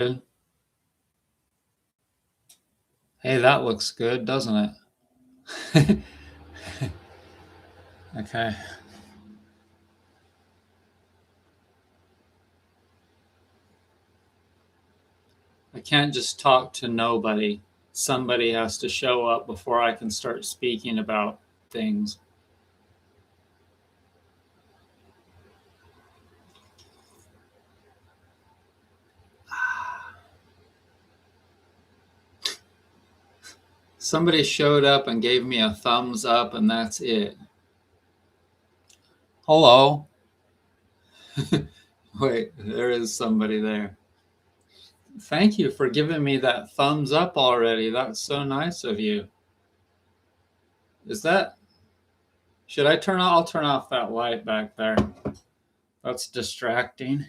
Good. Hey, that looks good, doesn't it? Okay. I can't just talk to nobody. Somebody has to show up before I can start speaking about things. Somebody showed up and gave me a thumbs up, and that's it. Hello. Wait, there is somebody there. Thank you for giving me that thumbs up already. That's so nice of you. Is that... Should I turn off? I'll turn off that light back there. That's distracting.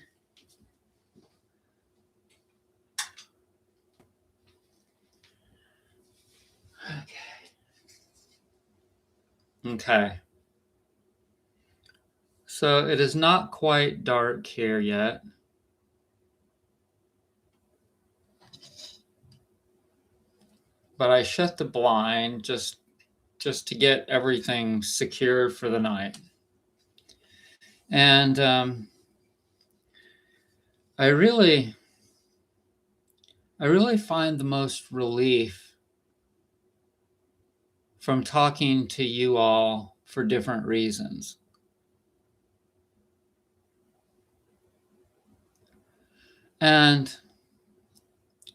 Okay. So it is not quite dark here yet. But I shut the blind just to get everything secured for the night. And I really find the most relief from talking to you all for different reasons. And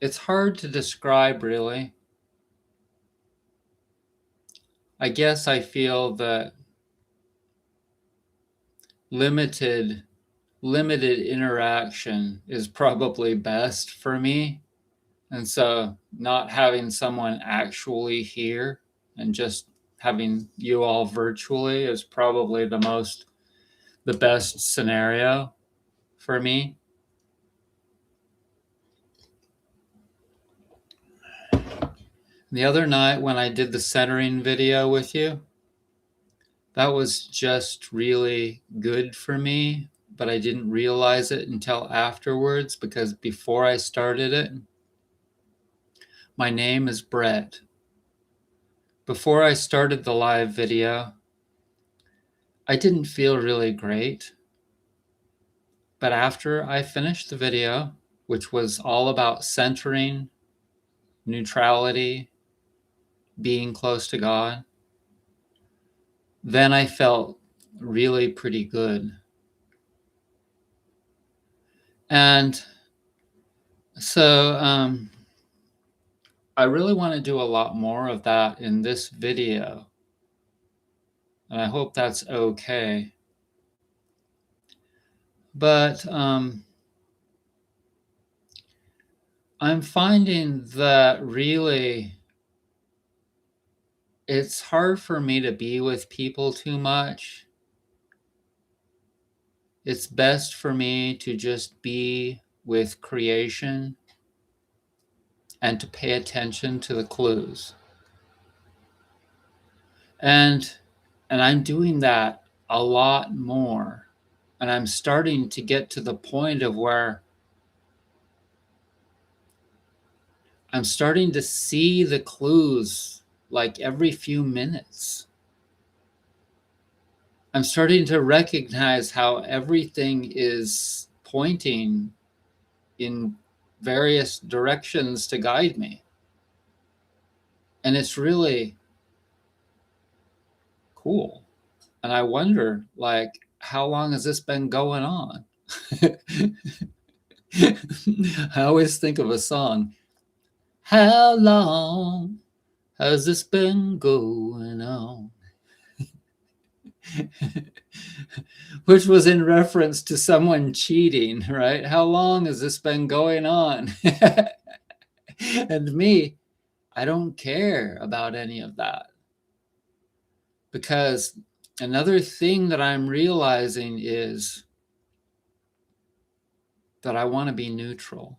it's hard to describe, really. I guess I feel that limited interaction is probably best for me. And so not having someone actually here and just having you all virtually is probably the best scenario for me. The other night when I did the centering video with you, that was just really good for me, but I didn't realize it until afterwards, because before I started it, my name is Brett. Before I started the live video, I didn't feel really great. But after I finished the video, which was all about centering, neutrality, being close to God, then I felt really pretty good. And so I really want to do a lot more of that in this video. And I hope that's okay. But I'm finding that really it's hard for me to be with people too much. It's best for me to just be with creation and to pay attention to the clues. And I'm doing that a lot more. And I'm starting to get to the point of where I'm starting to see the clues like every few minutes. I'm starting to recognize how everything is pointing in various directions to guide me. And it's really cool. And I wonder, like, how long has this been going on? I always think of a song. How long has this been going on? Which was in reference to someone cheating, right? How long has this been going on? And me, I don't care about any of that. Because another thing that I'm realizing is that I want to be neutral.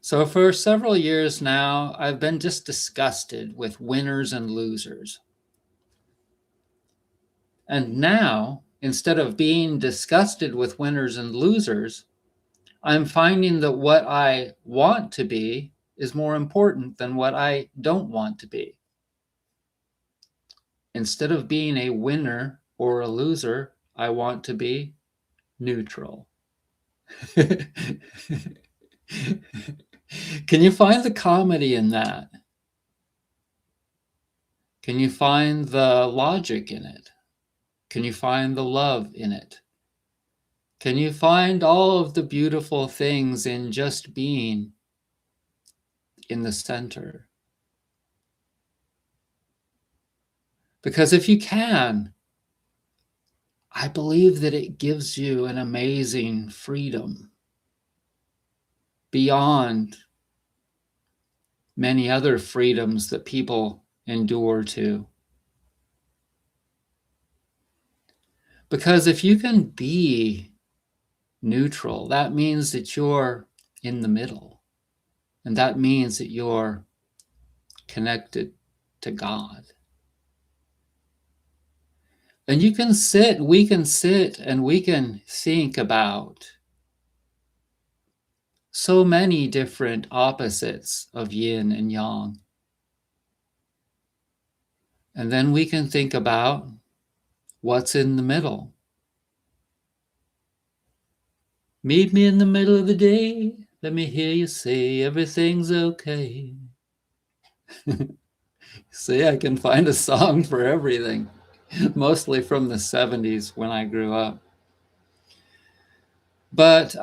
So for several years now, I've been just disgusted with winners and losers. And now, instead of being disgusted with winners and losers, I'm finding that what I want to be is more important than what I don't want to be. Instead of being a winner or a loser, I want to be neutral. Can you find the comedy in that? Can you find the logic in it? Can you find the love in it? Can you find all of the beautiful things in just being in the center? Because if you can, I believe that it gives you an amazing freedom beyond many other freedoms that people endure to. Because if you can be neutral, that means that you're in the middle. And that means that you're connected to God. And we can sit and we can think about so many different opposites of yin and yang. And then we can think about what's in the middle. Meet me in the middle of the day. Let me hear you say everything's okay. See, I can find a song for everything, mostly from the 70s when I grew up. But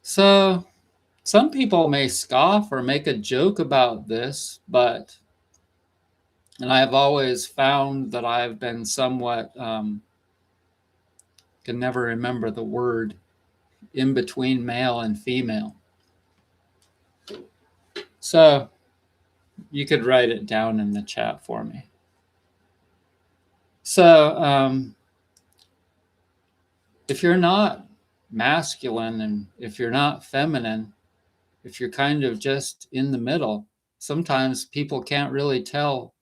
so some people may scoff or make a joke about this, and I've always found that I've been somewhat, can never remember the word, in between male and female. So you could write it down in the chat for me. So if you're not masculine and if you're not feminine, if you're kind of just in the middle, sometimes people can't really tell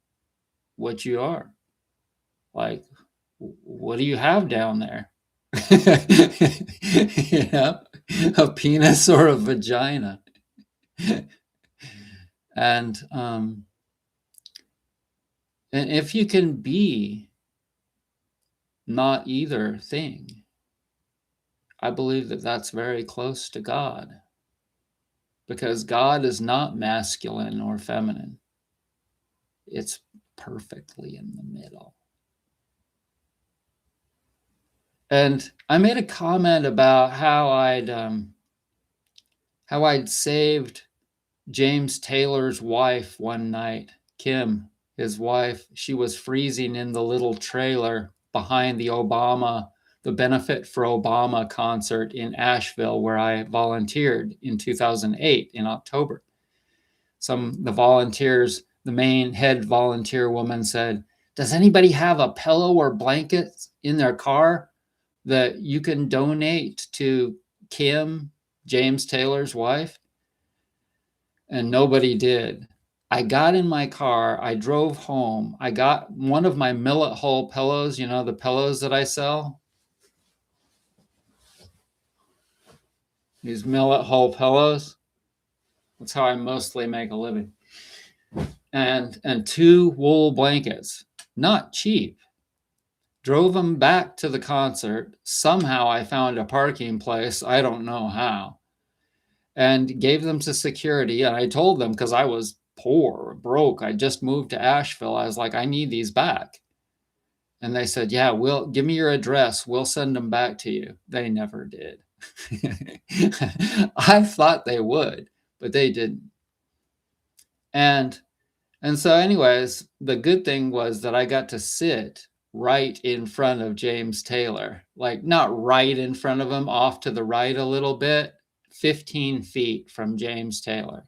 what you are. Like, what do you have down there? You know, a penis or a vagina. And if you can be not either thing, I believe that that's very close to God, because God is not masculine or feminine. It's perfectly in the middle. And I made a comment about how I'd saved James Taylor's wife one night, Kim, his wife. She was freezing in the little trailer behind the Benefit for Obama concert in Asheville, where I volunteered in 2008 in October. The volunteers, the main head volunteer woman said, "Does anybody have a pillow or blankets in their car that you can donate to Kim, James Taylor's wife?" And nobody did. I got in my car, I drove home, I got one of my Millet Hull pillows, you know, the pillows that I sell. These Millet Hull pillows. That's how I mostly make a living. And 2 wool blankets, not cheap. Drove them back to the concert. Somehow I found a parking place, I don't know how, and gave them to security. And I told them, because I was poor, broke, I just moved to Asheville, I was like, I need these back. And they said, yeah, give me your address, we'll send them back to you. They never did. I thought they would, but they didn't. And so anyways, the good thing was that I got to sit right in front of James Taylor, like not right in front of him, off to the right a little bit, 15 feet from James Taylor.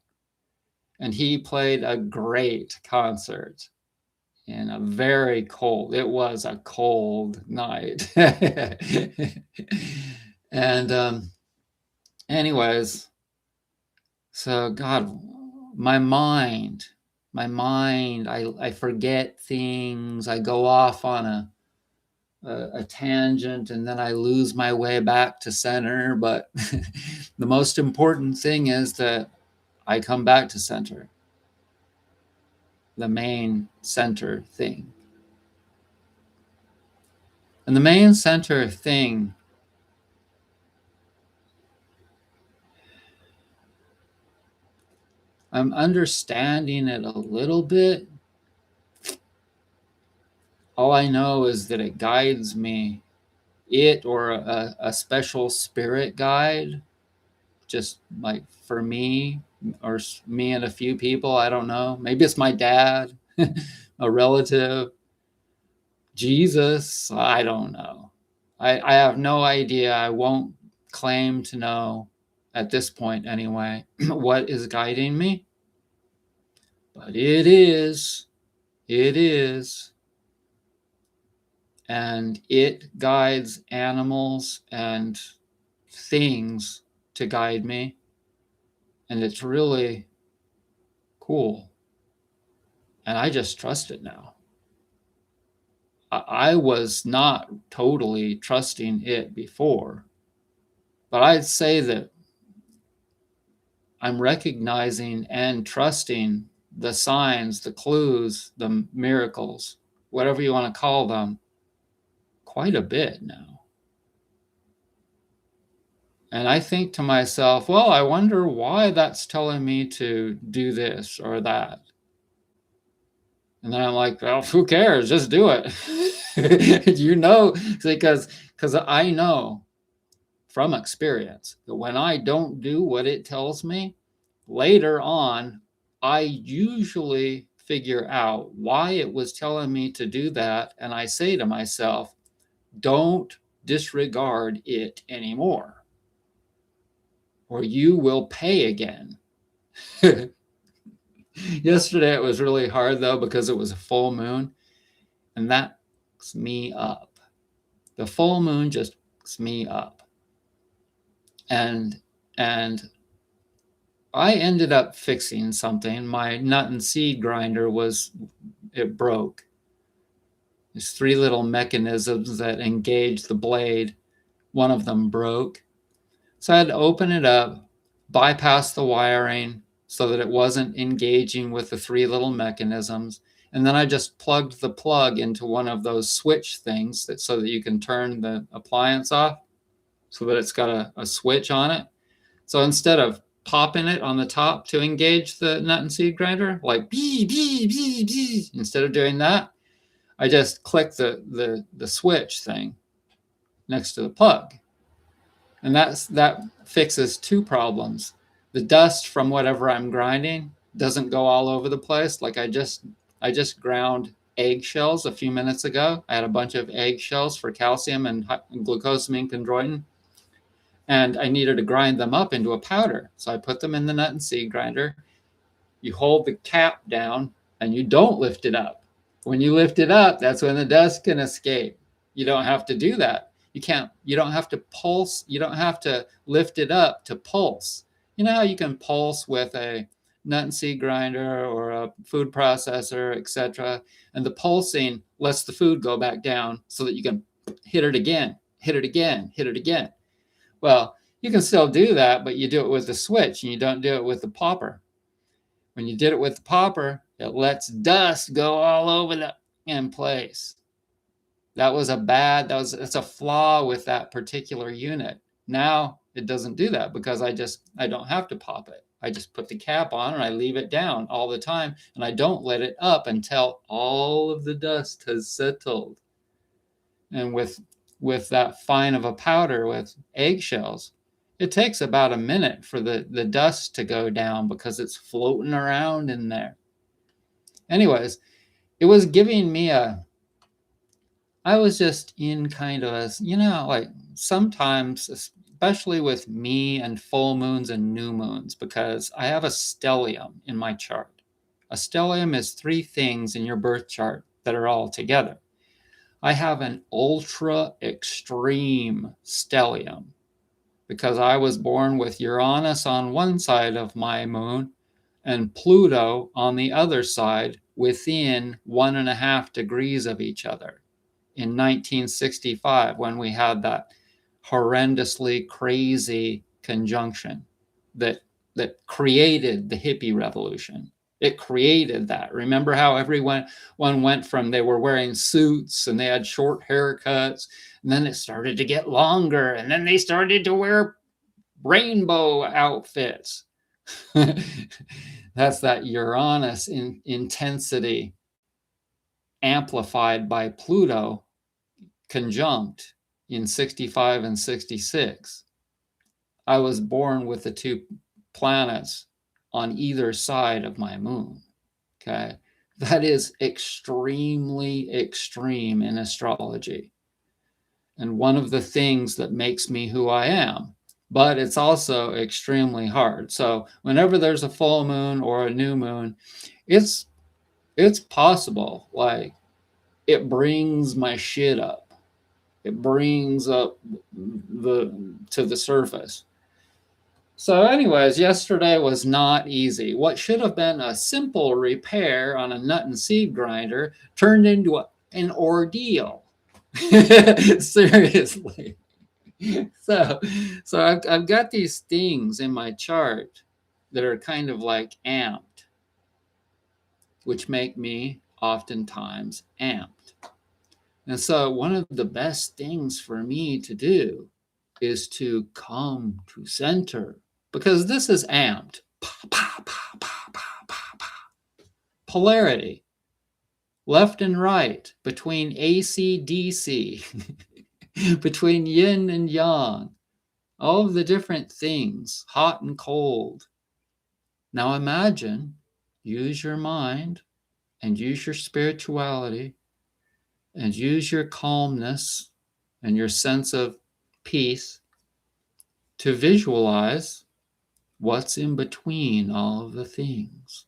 And he played a great concert in a very cold, it was a cold night. And anyways, so God, my mind, I forget things. I go off on a tangent and then I lose my way back to center. But the most important thing is that I come back to center, the main center thing. And the main center thing I'm understanding it a little bit. All I know is that it guides me, it or a special spirit guide, just like for me or me and a few people. I don't know. Maybe it's my dad, a relative, Jesus. I don't know. I have no idea. I won't claim to know at this point anyway what is guiding me. But it is. And it guides animals and things to guide me. And it's really cool. And I just trust it now. I was not totally trusting it before, but I'd say that I'm recognizing and trusting the signs, the clues, the miracles, whatever you want to call them, quite a bit now. And I think to myself, well, I wonder why that's telling me to do this or that. And then I'm like, well, who cares? Just do it. Because I know from experience that when I don't do what it tells me, later on, I usually figure out why it was telling me to do that. And I say to myself, don't disregard it anymore, or you will pay again. Yesterday it was really hard though, because it was a full moon, and that fucks me up. The full moon just fucks me up. And I ended up fixing something. My nut and seed grinder it broke. There's 3 little mechanisms that engage the blade. One of them broke. So I had to open it up, bypass the wiring so that it wasn't engaging with the 3 little mechanisms. And then I just plugged the plug into one of those switch things so that you can turn the appliance off, so that it's got a switch on it. So instead of popping it on the top to engage the nut and seed grinder, like bee, bee, bee, bee, instead of doing that, I just click the switch thing next to the plug. And that fixes 2 problems. The dust from whatever I'm grinding doesn't go all over the place. Like I just ground eggshells a few minutes ago. I had a bunch of eggshells for calcium and glucosamine chondroitin, and I needed to grind them up into a powder. So I put them in the nut and seed grinder. You hold the cap down and you don't lift it up. When you lift it up, that's when the dust can escape. You don't have to do that. You don't have to pulse. You don't have to lift it up to pulse. You know how you can pulse with a nut and seed grinder or a food processor, etc. And the pulsing lets the food go back down so that you can hit it again, hit it again, hit it again. Well, you can still do that, but you do it with the switch and you don't do it with the popper. When you did it with the popper, it lets dust go all over the in place. That's a flaw with that particular unit. Now it doesn't do that because I don't have to pop it. I just put the cap on and I leave it down all the time, and I don't let it up until all of the dust has settled. And with that fine of a powder with eggshells, it takes about a minute for the dust to go down because it's floating around in there. Anyways, it was giving me I was just in kind of like sometimes, especially with me and full moons and new moons, because I have a stellium in my chart. A stellium is 3 things in your birth chart that are all together. I have an ultra extreme stellium because I was born with Uranus on one side of my moon and Pluto on the other side within 1.5 degrees of each other. in 1965 when we had that horrendously crazy conjunction that created the hippie revolution. It created that. Remember how everyone went from they were wearing suits and they had short haircuts, and then it started to get longer, and then they started to wear rainbow outfits. That's that Uranus intensity amplified by Pluto conjunct in 65 and 66. I was born with the two planets on either side of my moon. Okay. That is extremely extreme in astrology. And one of the things that makes me who I am. But it's also extremely hard. So whenever there's a full moon or a new moon, it's possible. Like, it brings my shit up. It brings up to the surface. So anyways, yesterday was not easy. What should have been a simple repair on a nut and seed grinder turned into an ordeal. Seriously. So I've got these things in my chart that are kind of like amped, which make me oftentimes amped. And so one of the best things for me to do is to come to center, because this is amped. Polarity, left and right, between AC, DC, between yin and yang, all of the different things, hot and cold. Now imagine, use your mind and use your spirituality and use your calmness and your sense of peace to visualize what's in between all of the things.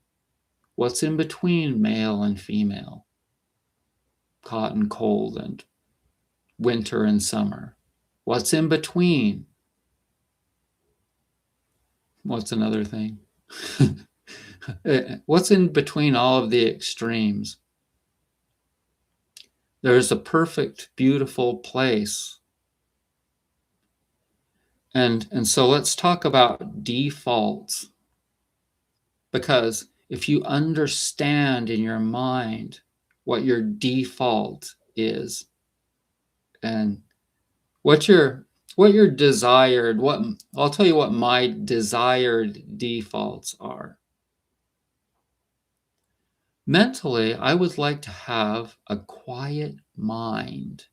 What's in between male and female, hot and cold, and winter and summer? What's in between? What's another thing? What's in between all of the extremes? There's a perfect, beautiful place. And so let's talk about defaults. Because if you understand in your mind what your default is and what your desired, I'll tell you what my desired defaults are. Mentally, I would like to have a quiet mind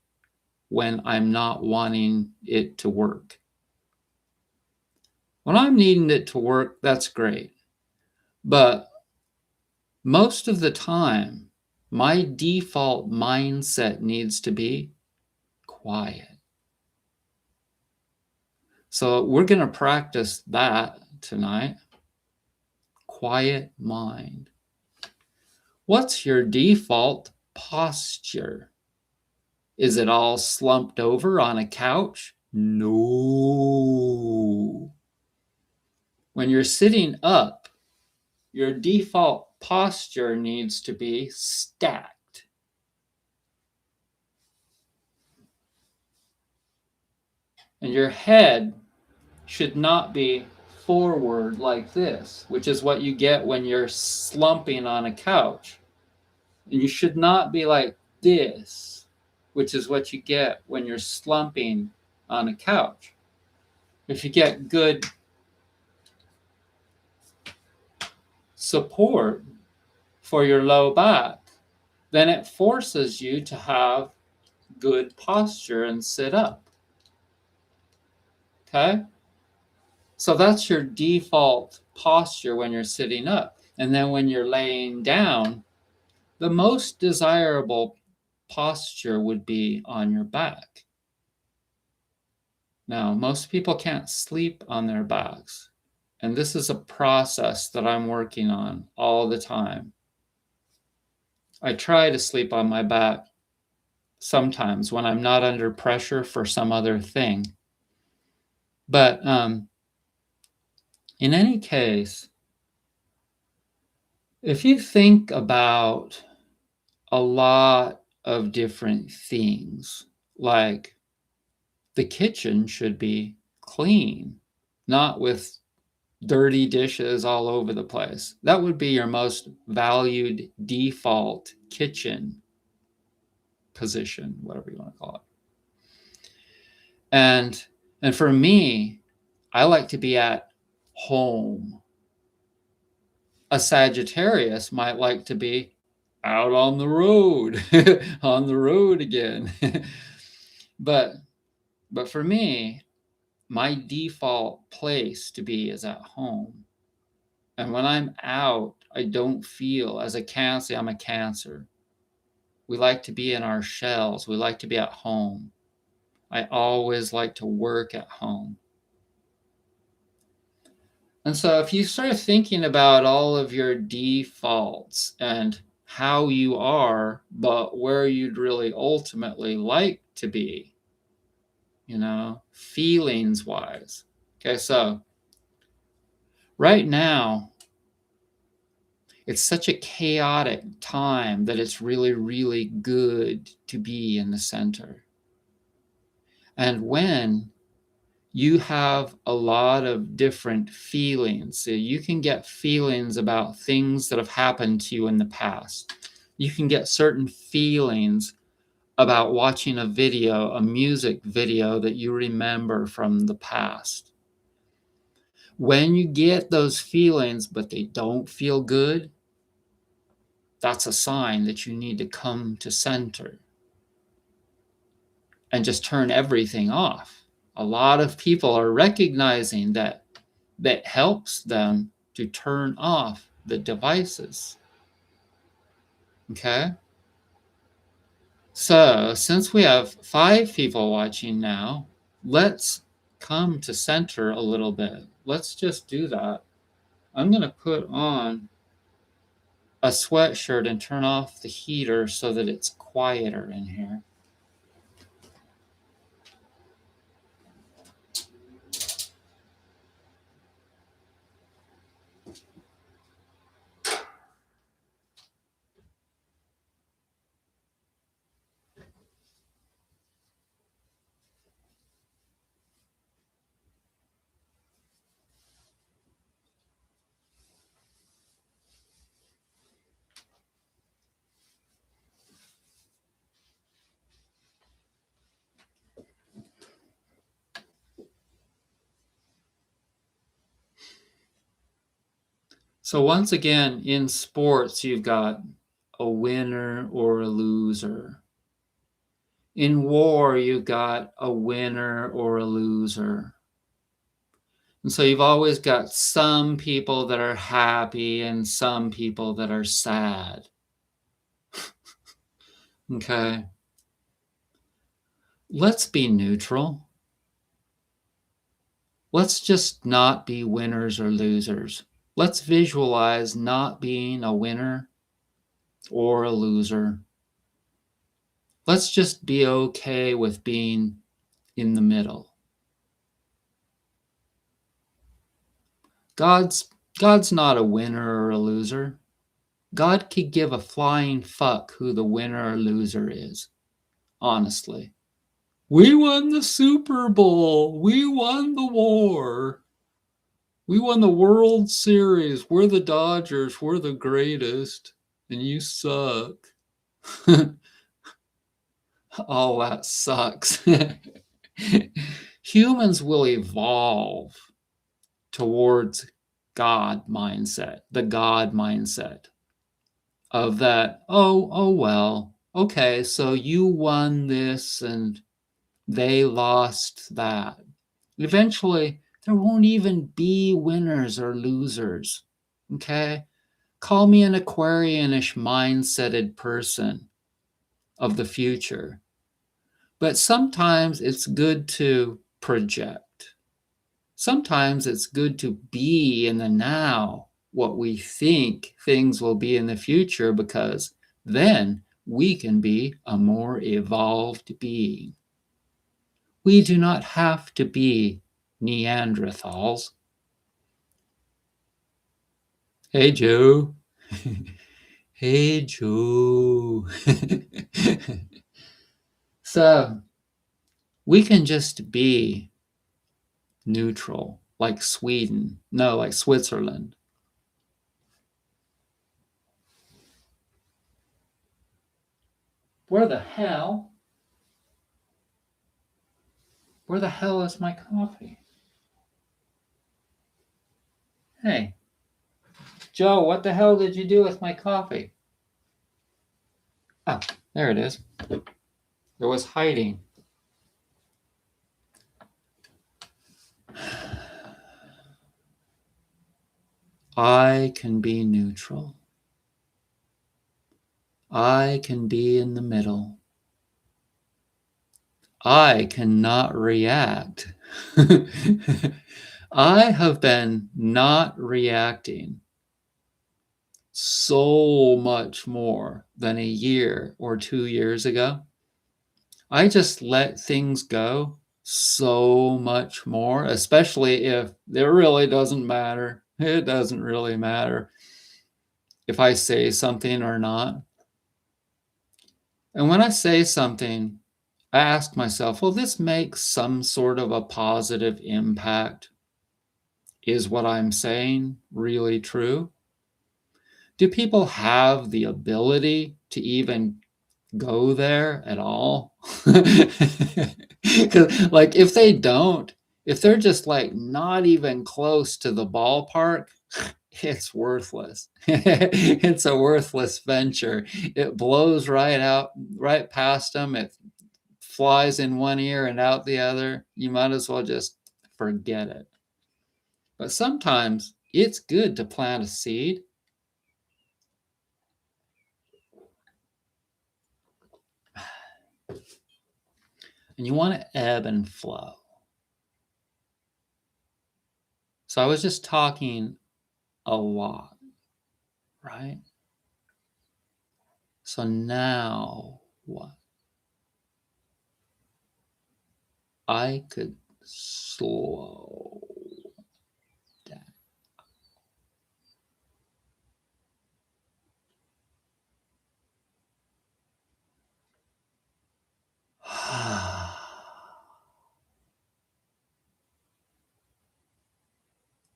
when I'm not wanting it to work. When I'm needing it to work, that's great. But most of the time, my default mindset needs to be quiet. So we're going to practice that tonight. Quiet mind. What's your default posture? Is it all slumped over on a couch? No. When you're sitting up, your default posture needs to be stacked. And your head should not be forward like this, which is what you get when you're slumping on a couch. And you should not be like this, which is what you get when you're slumping on a couch. If you get good support for your low back, then it forces you to have good posture and sit up. Okay? So that's your default posture when you're sitting up. And then when you're laying down, the most desirable posture would be on your back. Now, most people can't sleep on their backs. And this is a process that I'm working on all the time. I try to sleep on my back sometimes when I'm not under pressure for some other thing. But in any case, if you think about a lot of different things. Like the kitchen should be clean, not with dirty dishes all over the place. That would be your most valued default kitchen position, whatever you want to call it. And for me, I like to be at home. A Sagittarius might like to be out on the road, on the road again. but for me, my default place to be is at home. And when I'm out, I don't feel, as a Cancer, I'm a Cancer. We like to be in our shells. We like to be at home. I always like to work at home. And so if you start thinking about all of your defaults and how you are, but where you'd really ultimately like to be, feelings wise. Okay, so right now, it's such a chaotic time that it's really, really good to be in the center. And when you have a lot of different feelings, so you can get feelings about things that have happened to you in the past. You can get certain feelings about watching a video, a music video that you remember from the past. When you get those feelings, but they don't feel good, that's a sign that you need to come to center and just turn everything off. A lot of people are recognizing that helps them to turn off the devices. Okay? So, since we have 5 people watching now, let's come to center a little bit. Let's just do that. I'm going to put on a sweatshirt and turn off the heater so that it's quieter in here. So once again, in sports, you've got a winner or a loser. In war, you've got a winner or a loser. And so you've always got some people that are happy and some people that are sad. Okay. Let's be neutral. Let's just not be winners or losers. Let's visualize not being a winner or a loser. Let's just be okay with being in the middle. God's not a winner or a loser. God could give a flying fuck who the winner or loser is, honestly. We won the Super Bowl. We won the war. We won the World Series. We're the Dodgers. We're the greatest. And you suck. Oh, that sucks. Humans will evolve towards God mindset, the God mindset of that, oh, well, okay, so you won this and they lost that. Eventually, there won't even be winners or losers, okay? Call me an Aquarianish mindseted person of the future. But sometimes it's good to project. Sometimes it's good to be in the now, what we think things will be in the future, because then we can be a more evolved being. We do not have to be Neanderthals. Hey, Joe. Hey, Joe. So we can just be neutral, like Sweden. No, like Switzerland. Where the hell? Where the hell is my coffee? Hey, Joe, what the hell did you do with my coffee? Oh, there it is. It was hiding. I can be neutral. I can be in the middle. I cannot react. I have been not reacting so much more than a year or 2 years ago. I just let things go so much more, especially if it really doesn't matter. It doesn't really matter if I say something or not. And when I say something, I ask myself, will this make some sort of a positive impact? Is what I'm saying really true? Do people have the ability to even go there at all? Because, like, if they don't, if they're just like not even close to the ballpark, it's worthless. It's a worthless venture. It blows right out, right past them. It flies in one ear and out the other. You might as well just forget it. But sometimes it's good to plant a seed. And you want to ebb and flow. So I was just talking a lot, right? So now what? I could slow down.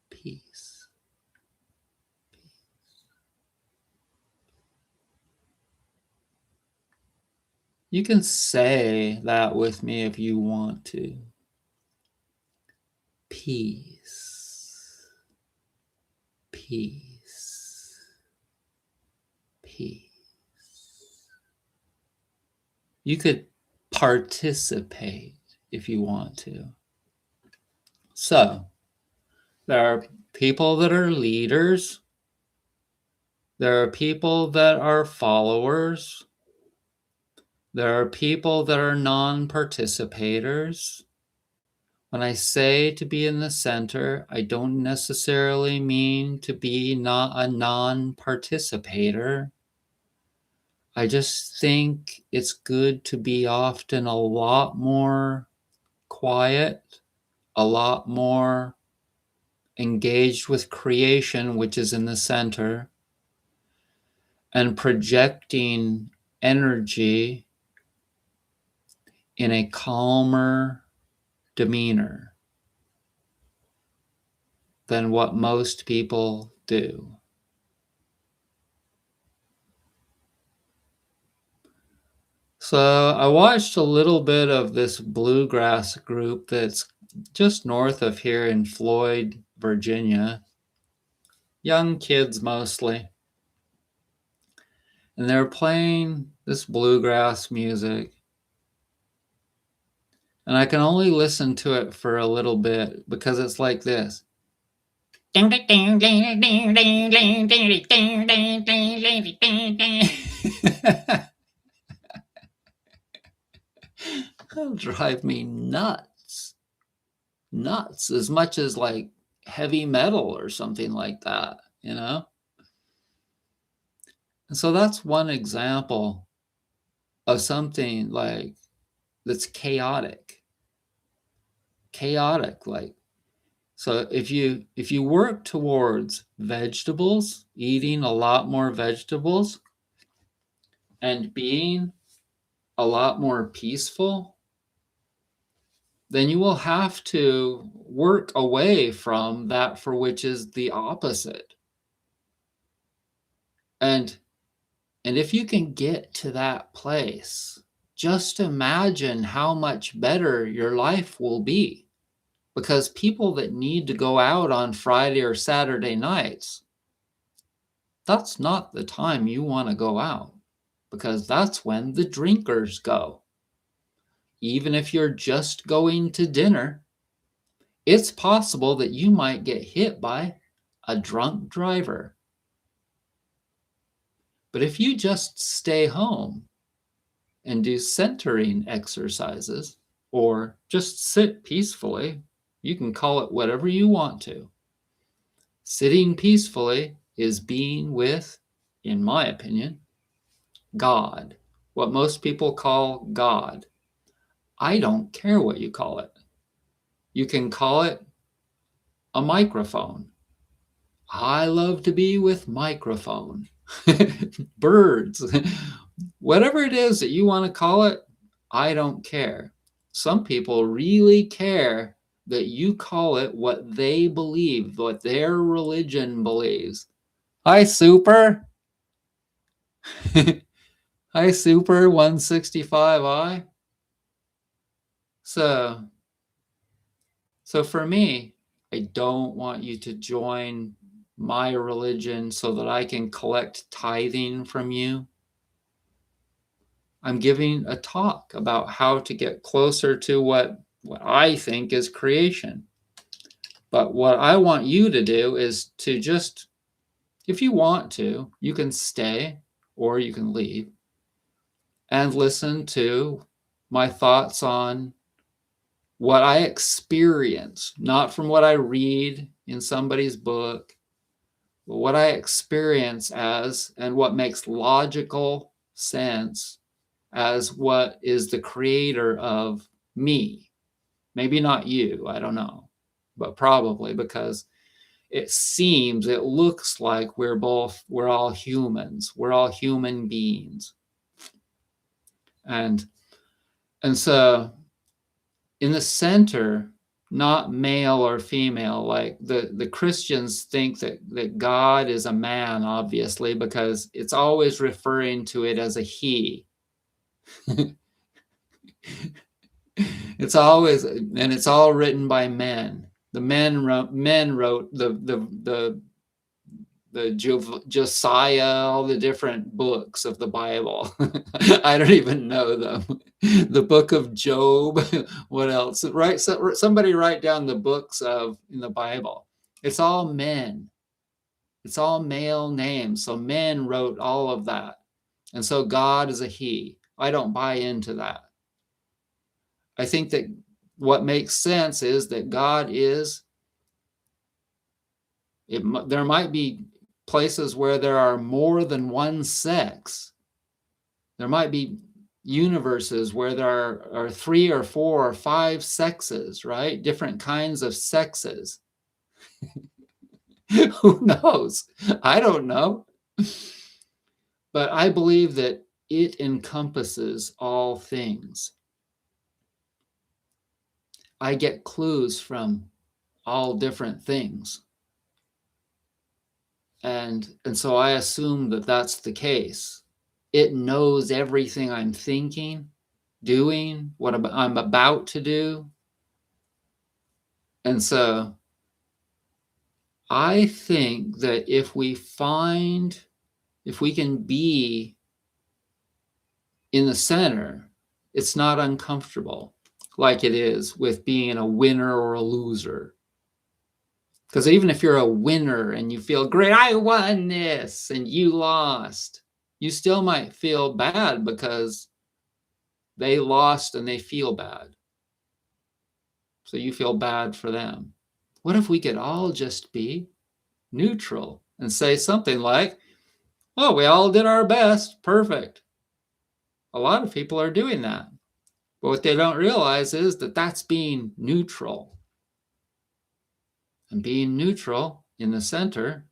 Peace. You can say that with me if you want to. Peace. Peace. Peace. You could participate if you want to. So, there are people that are leaders. There are people that are followers. There are people that are non-participators. When I say to be in the center, I don't necessarily mean to be not a non-participator. I just think it's good to be often a lot more quiet, a lot more engaged with creation, which is in the center, and projecting energy in a calmer demeanor than what most people do. So I watched a little bit of this bluegrass group that's just north of here in Floyd, Virginia. Young kids mostly. And they're playing this bluegrass music. And I can only listen to it for a little bit because it's like this. That'll drive me nuts. Nuts, as much as like heavy metal or something like that, you know? And so that's one example of something like that's chaotic. Chaotic, like, so if you work towards vegetables, eating a lot more vegetables, and being a lot more peaceful, then you will have to work away from that for which is the opposite. And if you can get to that place, just imagine how much better your life will be. Because people that need to go out on Friday or Saturday nights, that's not the time you want to go out, because that's when the drinkers go. Even if you're just going to dinner, it's possible that you might get hit by a drunk driver. But if you just stay home and do centering exercises, or just sit peacefully, you can call it whatever you want to. Sitting peacefully is being with, in my opinion, God. What most people call God. I don't care what you call it. You can call it a microphone. I love to be with microphone. Birds. Whatever it is that you want to call it, I don't care. Some people really care that you call it what they believe, what their religion believes. Hi, Super. Hi, Super 165i. So for me, I don't want you to join my religion so that I can collect tithing from you. I'm giving a talk about how to get closer to what I think is creation. But what I want you to do is to just, if you want to, you can stay or you can leave and listen to my thoughts on what I experience, not from what I read in somebody's book, but what I experience as, and what makes logical sense as what is the creator of me. Maybe not you, I don't know, but probably, because it looks like we're all humans. We're all human beings. And so in the center, not male or female, like the Christians think that God is a man, obviously, because it's always referring to it as a he. It's always, and it's all written by men. The men wrote the Josiah, all the different books of the Bible. I don't even know them. The book of Job. What else? Right? Somebody write down the books in the Bible. It's all men. It's all male names. So men wrote all of that. And so God is a he. I don't buy into that. I think that what makes sense is that God is, there might be places where there are more than one sex. There might be universes where there are 3 or 4 or 5 sexes, right? Different kinds of sexes. Who knows? I don't know. But I believe that it encompasses all things. I get clues from all different things. And so I assume that that's the case. It knows everything I'm thinking, doing, what I'm about to do. And so I think that if we can be in the center, it's not uncomfortable like it is with being a winner or a loser. Because even if you're a winner and you feel great, I won this, and you lost, you still might feel bad because they lost and they feel bad. So you feel bad for them. What if we could all just be neutral and say something like, oh, we all did our best. Perfect. A lot of people are doing that. But what they don't realize is that that's being neutral. And being neutral in the center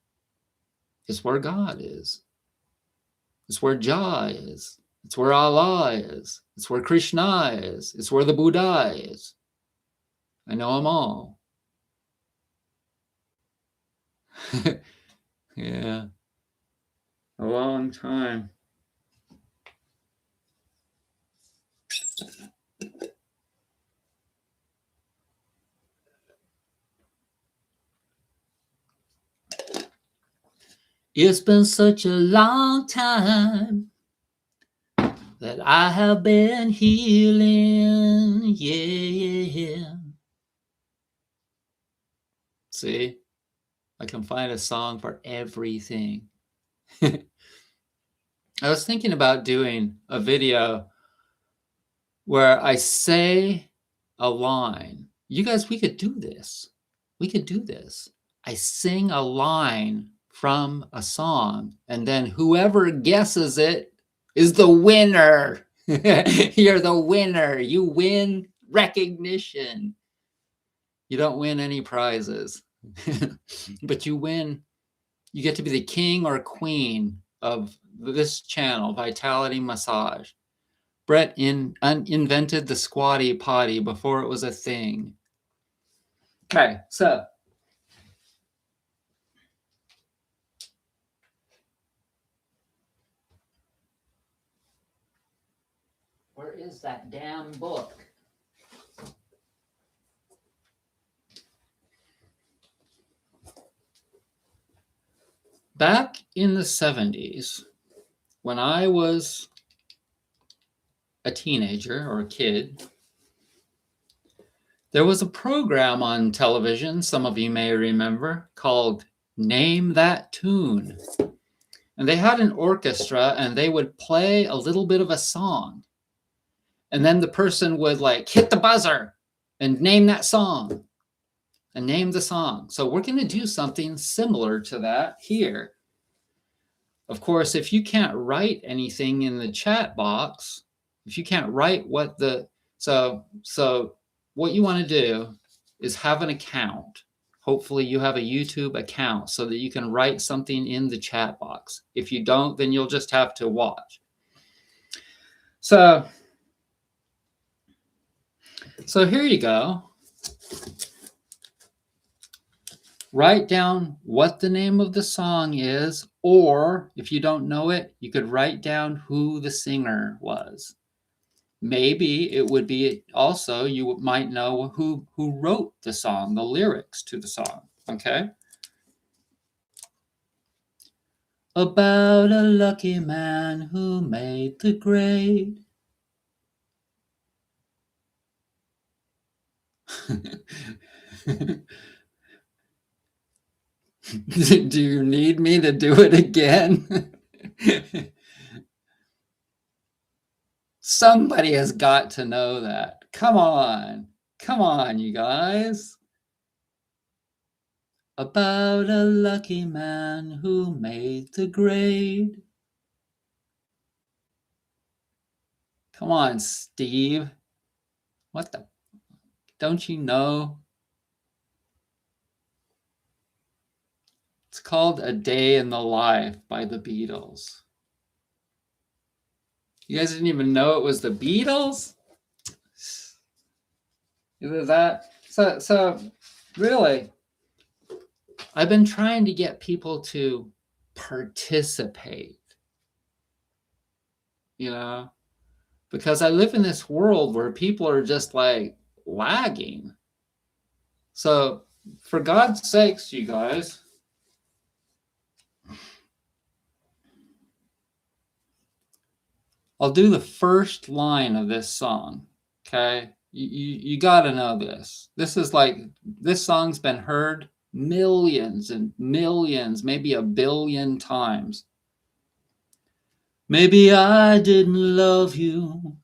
is where God is. It's where Jah is. It's where Allah is. It's where Krishna is. It's where the Buddha is. I know them all. Yeah. A long time. It's been such a long time that I have been healing. Yeah. See, I can find a song for everything. I was thinking about doing a video where I say a line. You guys, we could do this. We could do this. I sing a line from a song, and then whoever guesses it is the winner. You're the winner. You win recognition. You don't win any prizes, but you win. You get to be the king or queen of this channel, Vitality Massage. Brett invented the squatty potty before it was a thing. Okay, so where is that damn book? Back in the 70s, when I was a teenager or a kid, there was a program on television, some of you may remember, called Name That Tune. And they had an orchestra and they would play a little bit of a song. And then the person would like hit the buzzer and name that song and name the song. So we're going to do something similar to that here. Of course, if you can't write anything in the chat box, if you can't write what the, so what you want to do is have an account. Hopefully you have a YouTube account so that you can write something in the chat box. If you don't, then you'll just have to watch. So here you go. Write down what the name of the song is, or if you don't know it, you could write down who the singer was. Maybe it would be also, you might know who wrote the song, the lyrics to the song, okay? About a lucky man who made the grade. Do you need me to do it again? Somebody has got to know that. Come on, you guys. About a lucky man who made the grade. Come on, Steve. What the? Don't you know? It's called A Day in the Life by the Beatles. You guys didn't even know it was the Beatles? Is that so really, I've been trying to get people to participate, you know, because I live in this world where people are just like lagging. So for God's sakes, you guys, I'll do the first line of this song, okay? You got to know this. This is like, this song's been heard millions and millions, maybe a billion times. Maybe I didn't love you.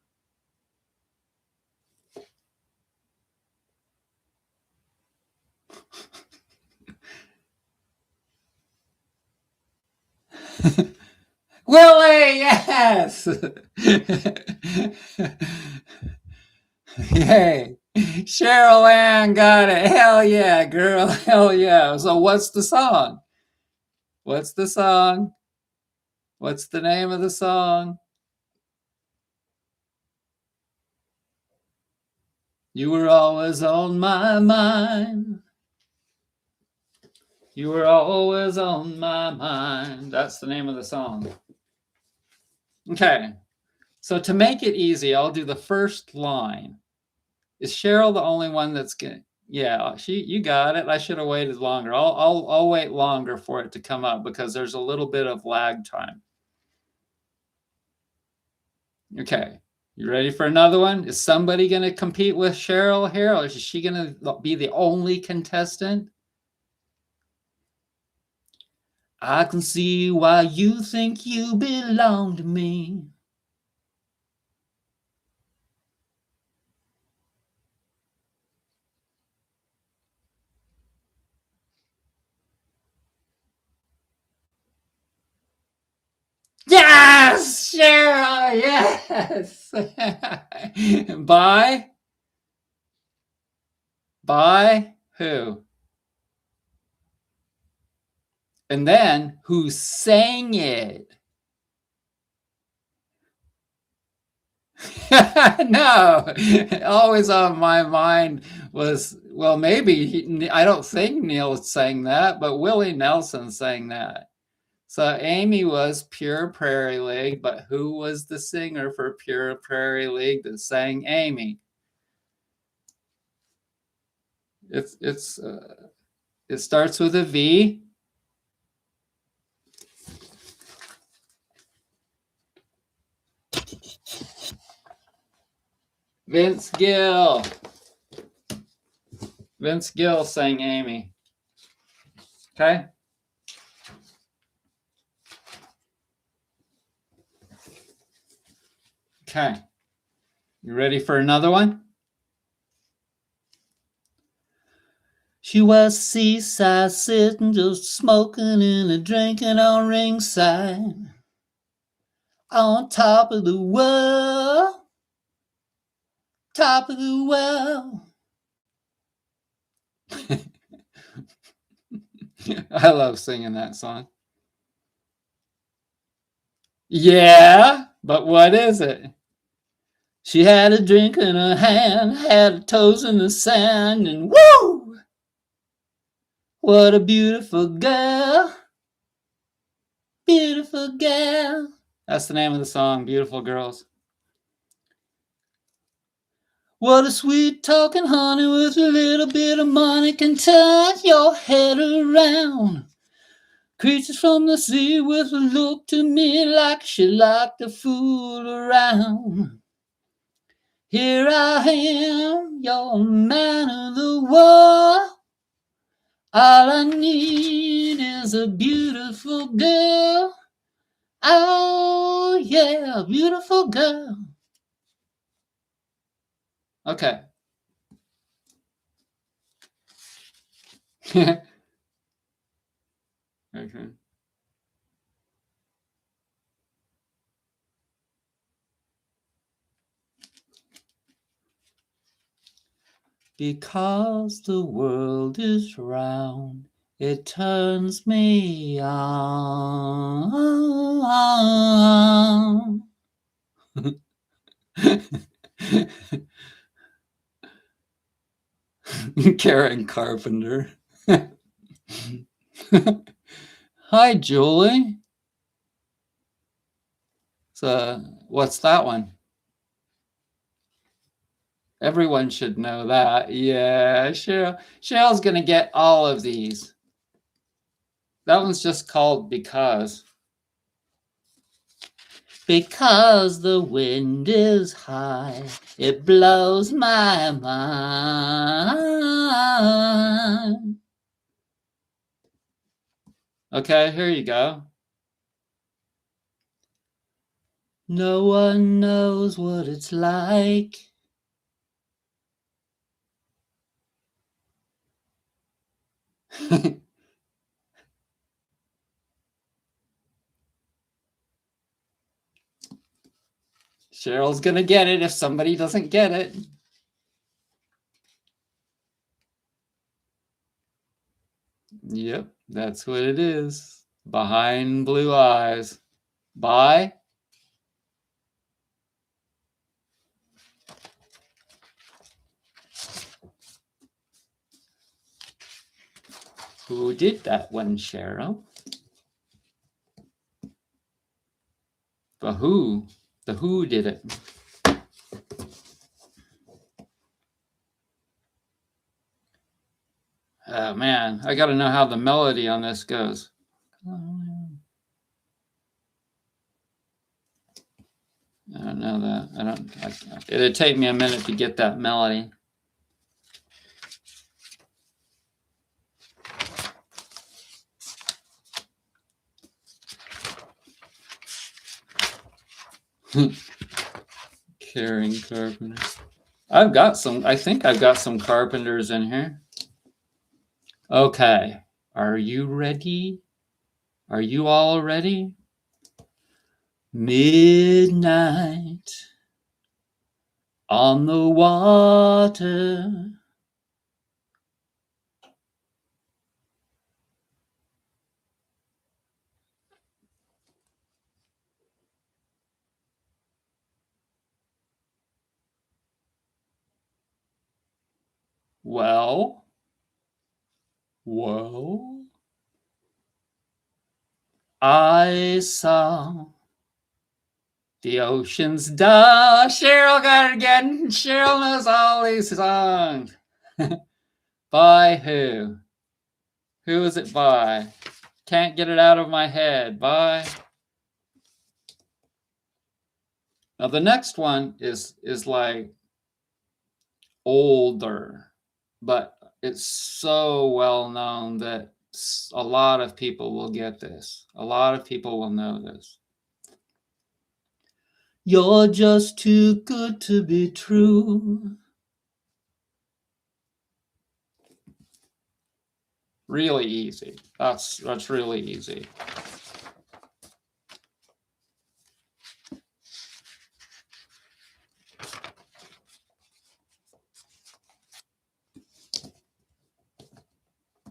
Willie, yes! Hey, Cheryl Ann got it. Hell yeah, girl. Hell yeah. So what's the song? What's the song? What's the name of the song? You were always on my mind. You were always on my mind. That's the name of the song. Okay. So to make it easy, I'll do the first line. Is Cheryl the only one that's good? Yeah, you got it. I should have waited longer. I'll wait longer for it to come up because there's a little bit of lag time. Okay. You ready for another one? Is somebody going to compete with Cheryl here, or is she going to be the only contestant? I can see why you think you belong to me. Yes, Cheryl, yes. By who? And then who sang it? No, always on my mind was, well, maybe I don't think Neil sang that, but Willie Nelson sang that. So Amy was Pure Prairie League, but who was the singer for Pure Prairie League that sang Amy? It starts with a V. Vince Gill. Vince Gill sang Amy. Okay. Okay. You ready for another one? She was seaside sitting, just smoking and a drinking on ringside, on top of the world, top of the world. I love singing that song. Yeah, but what is it? She had a drink in her hand, had her toes in the sand, and woo! What a beautiful girl. Beautiful girl. That's the name of the song, Beautiful Girls. What a sweet talking honey with a little bit of money can turn your head around. Creatures from the sea with a look to me like she liked to fool around. Here I am, your man of the world. All I need is a beautiful girl. Oh, yeah, beautiful girl. Okay. Okay. Because the world is round, it turns me on. Karen Carpenter. Hi, Julie. So, what's that one? Everyone should know that. Yeah, Cheryl's going to get all of these. That one's just called Because. Because the wind is high, it blows my mind. Okay, here you go. No one knows what it's like. Cheryl's gonna get it if somebody doesn't get it. Yep, that's what it is. Behind Blue Eyes. By? Who did that one, Cheryl? The Who. The Who did it. Oh man, I got to know how the melody on this goes. I don't know that. It'd take me a minute to get that melody. Caring Carpenter. I think I've got some Carpenters in here. Okay. Are you ready? Are you all ready? Midnight on the water. Well, I saw the ocean's dull. Cheryl got it again. Cheryl knows all these songs. By who? Who is it by? Can't get it out of my head. By. Now the next one is like older, but it's so well known that a lot of people will get this. A lot of people will know this. You're just too good to be true. Really easy. That's really easy.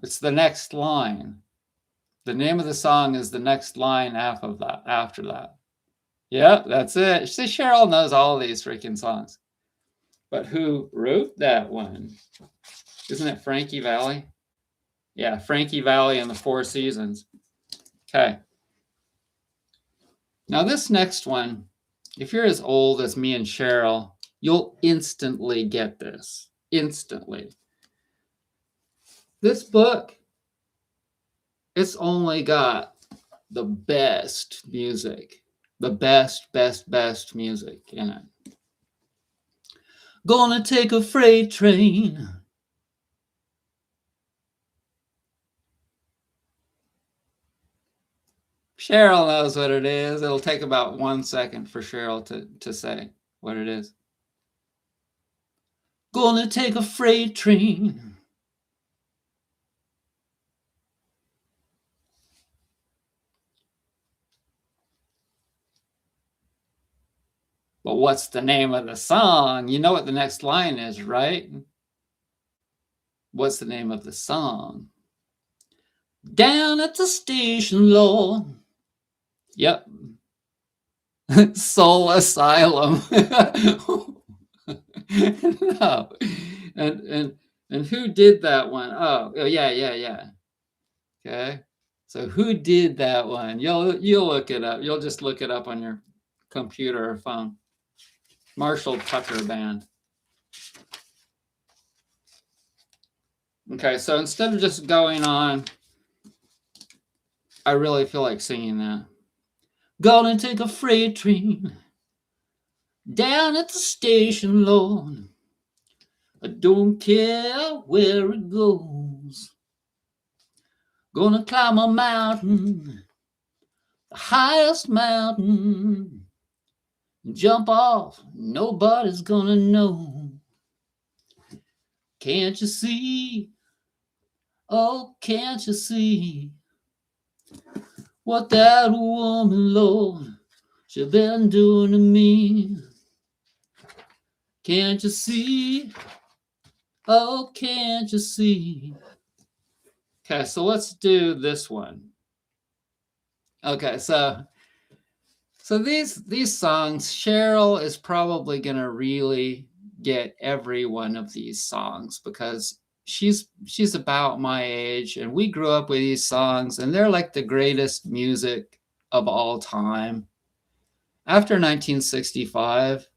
It's the next line. The name of the song is the next line after that. Yeah, that's it. See, Cheryl knows all these freaking songs. But who wrote that one? Isn't it Frankie Valli? Yeah, Frankie Valli and the Four Seasons. Okay. Now this next one, if you're as old as me and Cheryl, you'll instantly get this. Instantly. This book, it's only got the best music. The best music in it. Gonna take a freight train. Cheryl knows what it is. It'll take about 1 second for Cheryl to say what it is. Gonna take a freight train. But what's the name of the song? You know what the next line is, right? What's the name of the song? Down at the station, Lord. Yep. Soul Asylum. No. And who did that one? Oh, yeah. Okay. So who did that one? You'll look it up. You'll just look it up on your computer or phone. Marshall Tucker Band. Okay, so instead of just going on, I really feel like singing that. Gonna take a freight train down at the station, Lord. I don't care where it goes. Gonna climb a mountain, the highest mountain. Jump off, nobody's gonna know. Can't you see? Oh, can't you see what that woman, Lord, she been doing to me? Can't you see? Oh, can't you see? Okay, so let's do this one. Okay, so So these songs, Cheryl is probably going to really get every one of these songs because she's about my age and we grew up with these songs and they're like the greatest music of all time. After 1965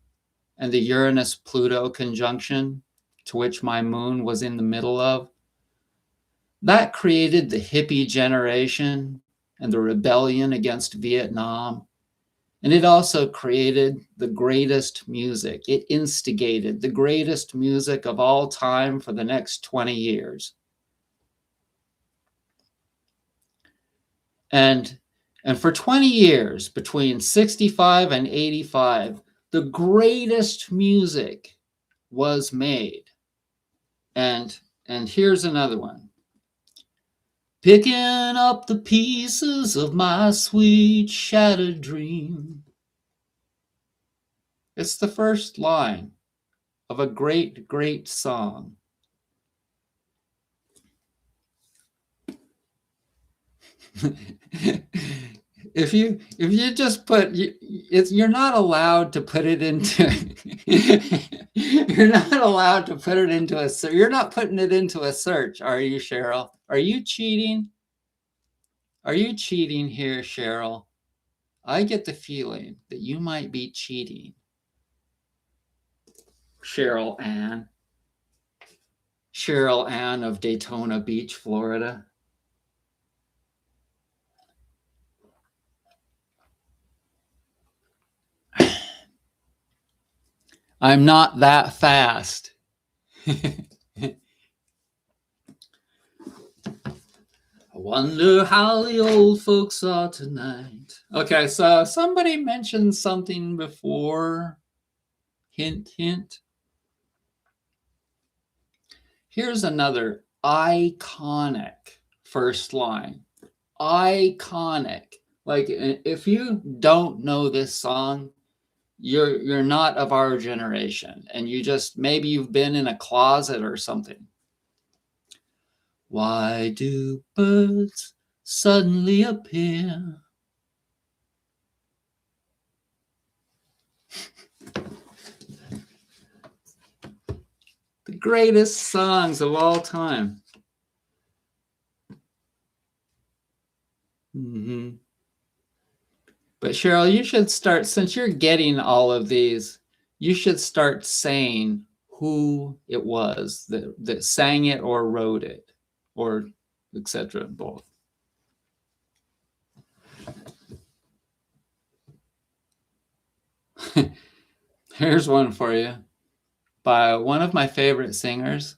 and the Uranus-Pluto conjunction, to which my moon was in the middle of, that created the hippie generation and the rebellion against Vietnam. And it also created the greatest music. It instigated the greatest music of all time for the next 20 years. And for 20 years, between 65 and 85, the greatest music was made. And here's another one. Picking up the pieces of my sweet shattered dream. It's the first line of a great, great song. If you just put you're not allowed to put it into you're not allowed to put it into a search. You're not putting it into a search, are you, Cheryl? Are you cheating? Are you cheating here, Cheryl? I get the feeling that you might be cheating. Cheryl Ann of Daytona Beach, Florida. I'm not that fast. I wonder how the old folks are tonight. Okay, so somebody mentioned something before. Hint, hint. Here's another iconic first line. Iconic. Like, if you don't know this song, you're not of our generation, and maybe you've been in a closet or something. Why do birds suddenly appear? The greatest songs of all time. Mm-hmm. But Cheryl, you should start, since you're getting all of these, you should start saying who it was that sang it or wrote it, or etc. Both. Here's one for you by one of my favorite singers.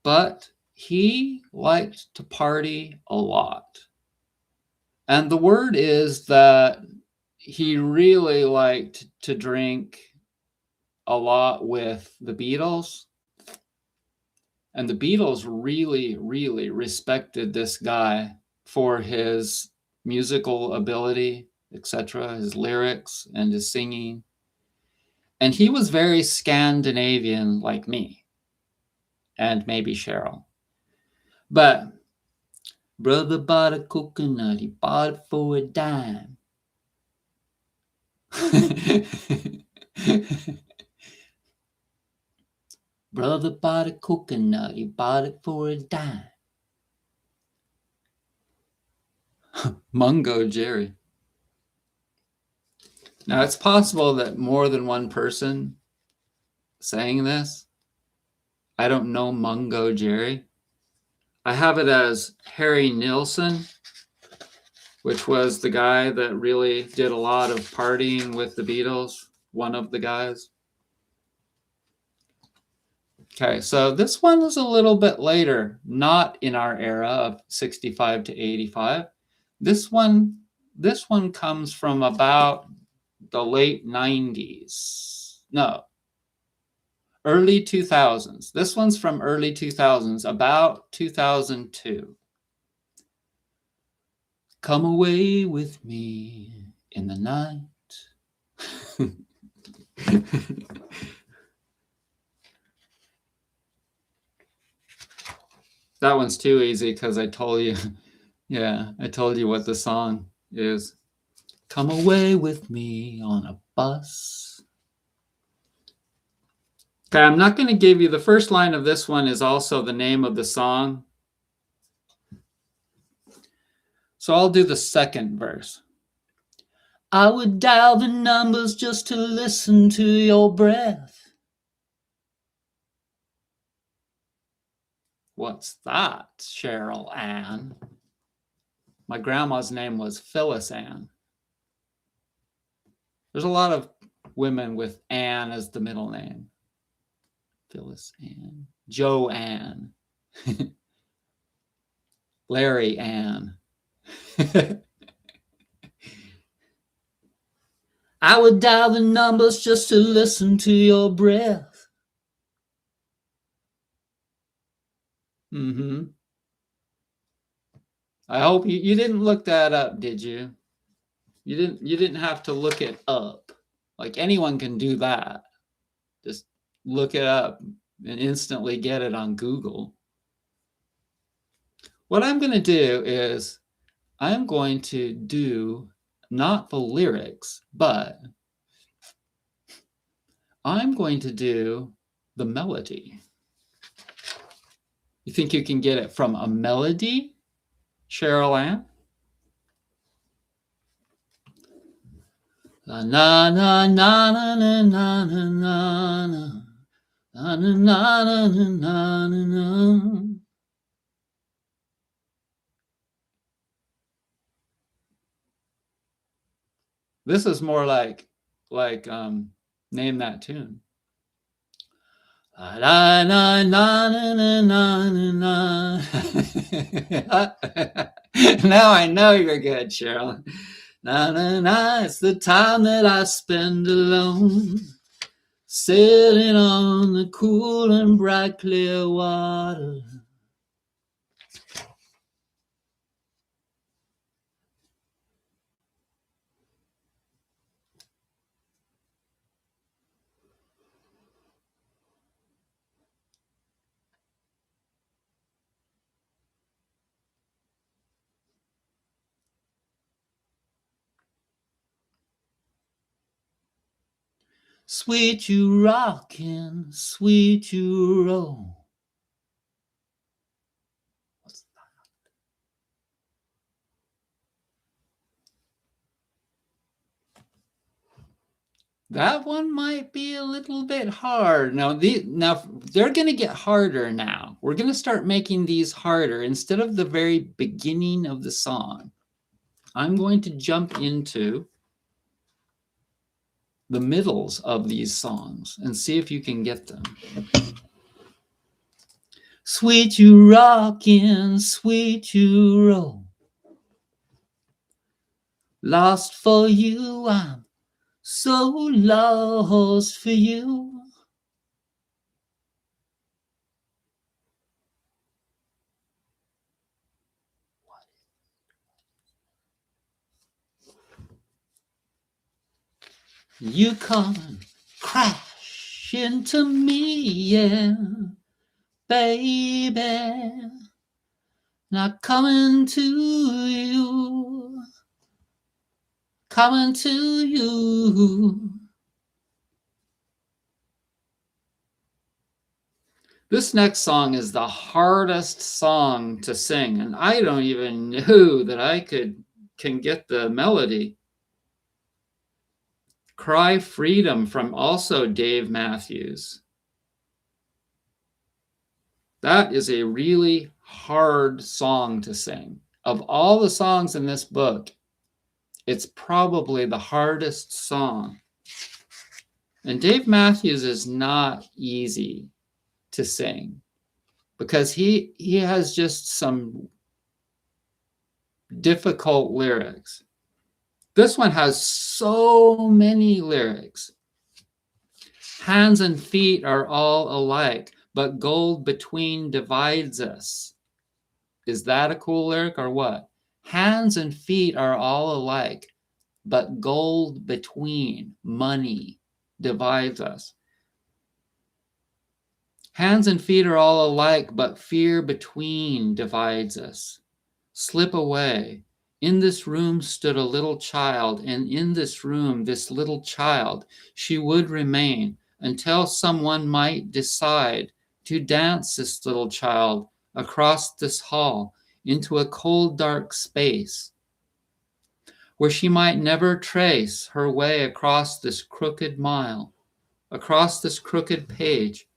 But he liked to party a lot. And the word is that he really liked to drink a lot with the Beatles. And the Beatles really, really respected this guy for his musical ability, etc., his lyrics and his singing. And he was very Scandinavian like me, and maybe Cheryl. But brother bought a coconut, he bought it for a dime. Brother bought a coconut, he bought it for a dime. Mungo Jerry. Now, it's possible that more than one person sang this. I don't know Mungo Jerry. I have it as Harry Nilsson, which was the guy that really did a lot of partying with the Beatles, one of the guys. Okay, so this one is a little bit later, not in our era of 65 to 85. This one comes from about the late 90s. No, early 2000s. This one's from early 2000s, about 2002. Come away with me in the night. That one's too easy because I told you Yeah, I told you what the song is. Come away with me on a bus. Okay, I'm not going to give you the first line of this one is also the name of the song. So I'll do the second verse. I would dial the numbers just to listen to your breath. What's that, Cheryl Ann? My grandma's name was Phyllis Ann. There's a lot of women with Ann as the middle name. Phyllis Ann, Joanne, Larry Ann. I would dial the numbers just to listen to your breath. Mm-hmm. I hope you didn't look that up, did you? You didn't have to look it up. Like anyone can do that. Just look it up and instantly get it on Google. What I'm going to do is I'm going to do not the lyrics, but I'm going to do the melody. You think you can get it from a melody, Cheryl Ann? Na na na na na na na na na na na na na. This is more like name that tune. Na na na na na na. Now I know you're good, Cheryl. Na na na. It's the time that I spend alone, sailing on the cool and bright clear water. Sweet you rockin', sweet you roll. What's that? That one might be a little bit hard. Now they're going to get harder now. We're going to start making these harder. Instead of the very beginning of the song, I'm going to jump into the middles of these songs and see if you can get them. Sweet you rockin', sweet you roll. Lost for you, I'm so lost for you. You come and crash into me, yeah, baby. Not coming to you, coming to you. This next song is the hardest song to sing, and I don't even know that I can get the melody. Cry Freedom from also Dave Matthews. That is a really hard song to sing. Of all the songs in this book, it's probably the hardest song. And Dave Matthews is not easy to sing because he has just some difficult lyrics. This one has so many lyrics. Hands and feet are all alike, but gold between divides us. Is that a cool lyric or what? Hands and feet are all alike, but gold between, money, divides us. Hands and feet are all alike, but fear between divides us. slip away. In this room stood a little child, and in this room, this little child, she would remain until someone might decide to dance this little child across this hall into a cold, dark space where she might never trace her way across this crooked mile, across this crooked page.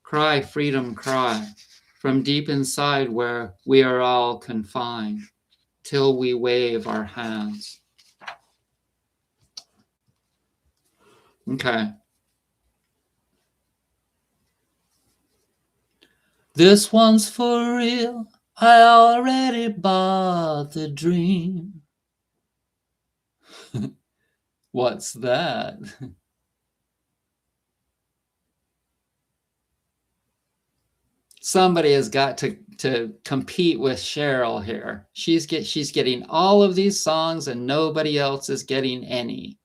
Cry, freedom, cry, from deep inside where we are all confined, till we wave our hands. Okay. This one's for real. I already bought the dream. What's that? Somebody has got to compete with Cheryl here. She's getting all of these songs and nobody else is getting any.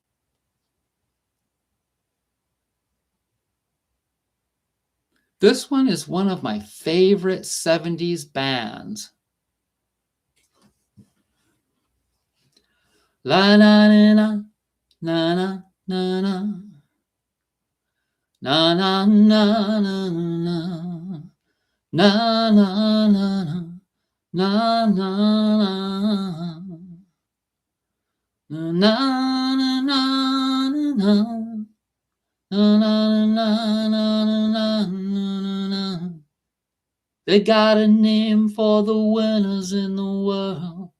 This one is one of my favorite 70s bands. La na na na na na na na na na na na na na na na na. They got a name for the winners in the world.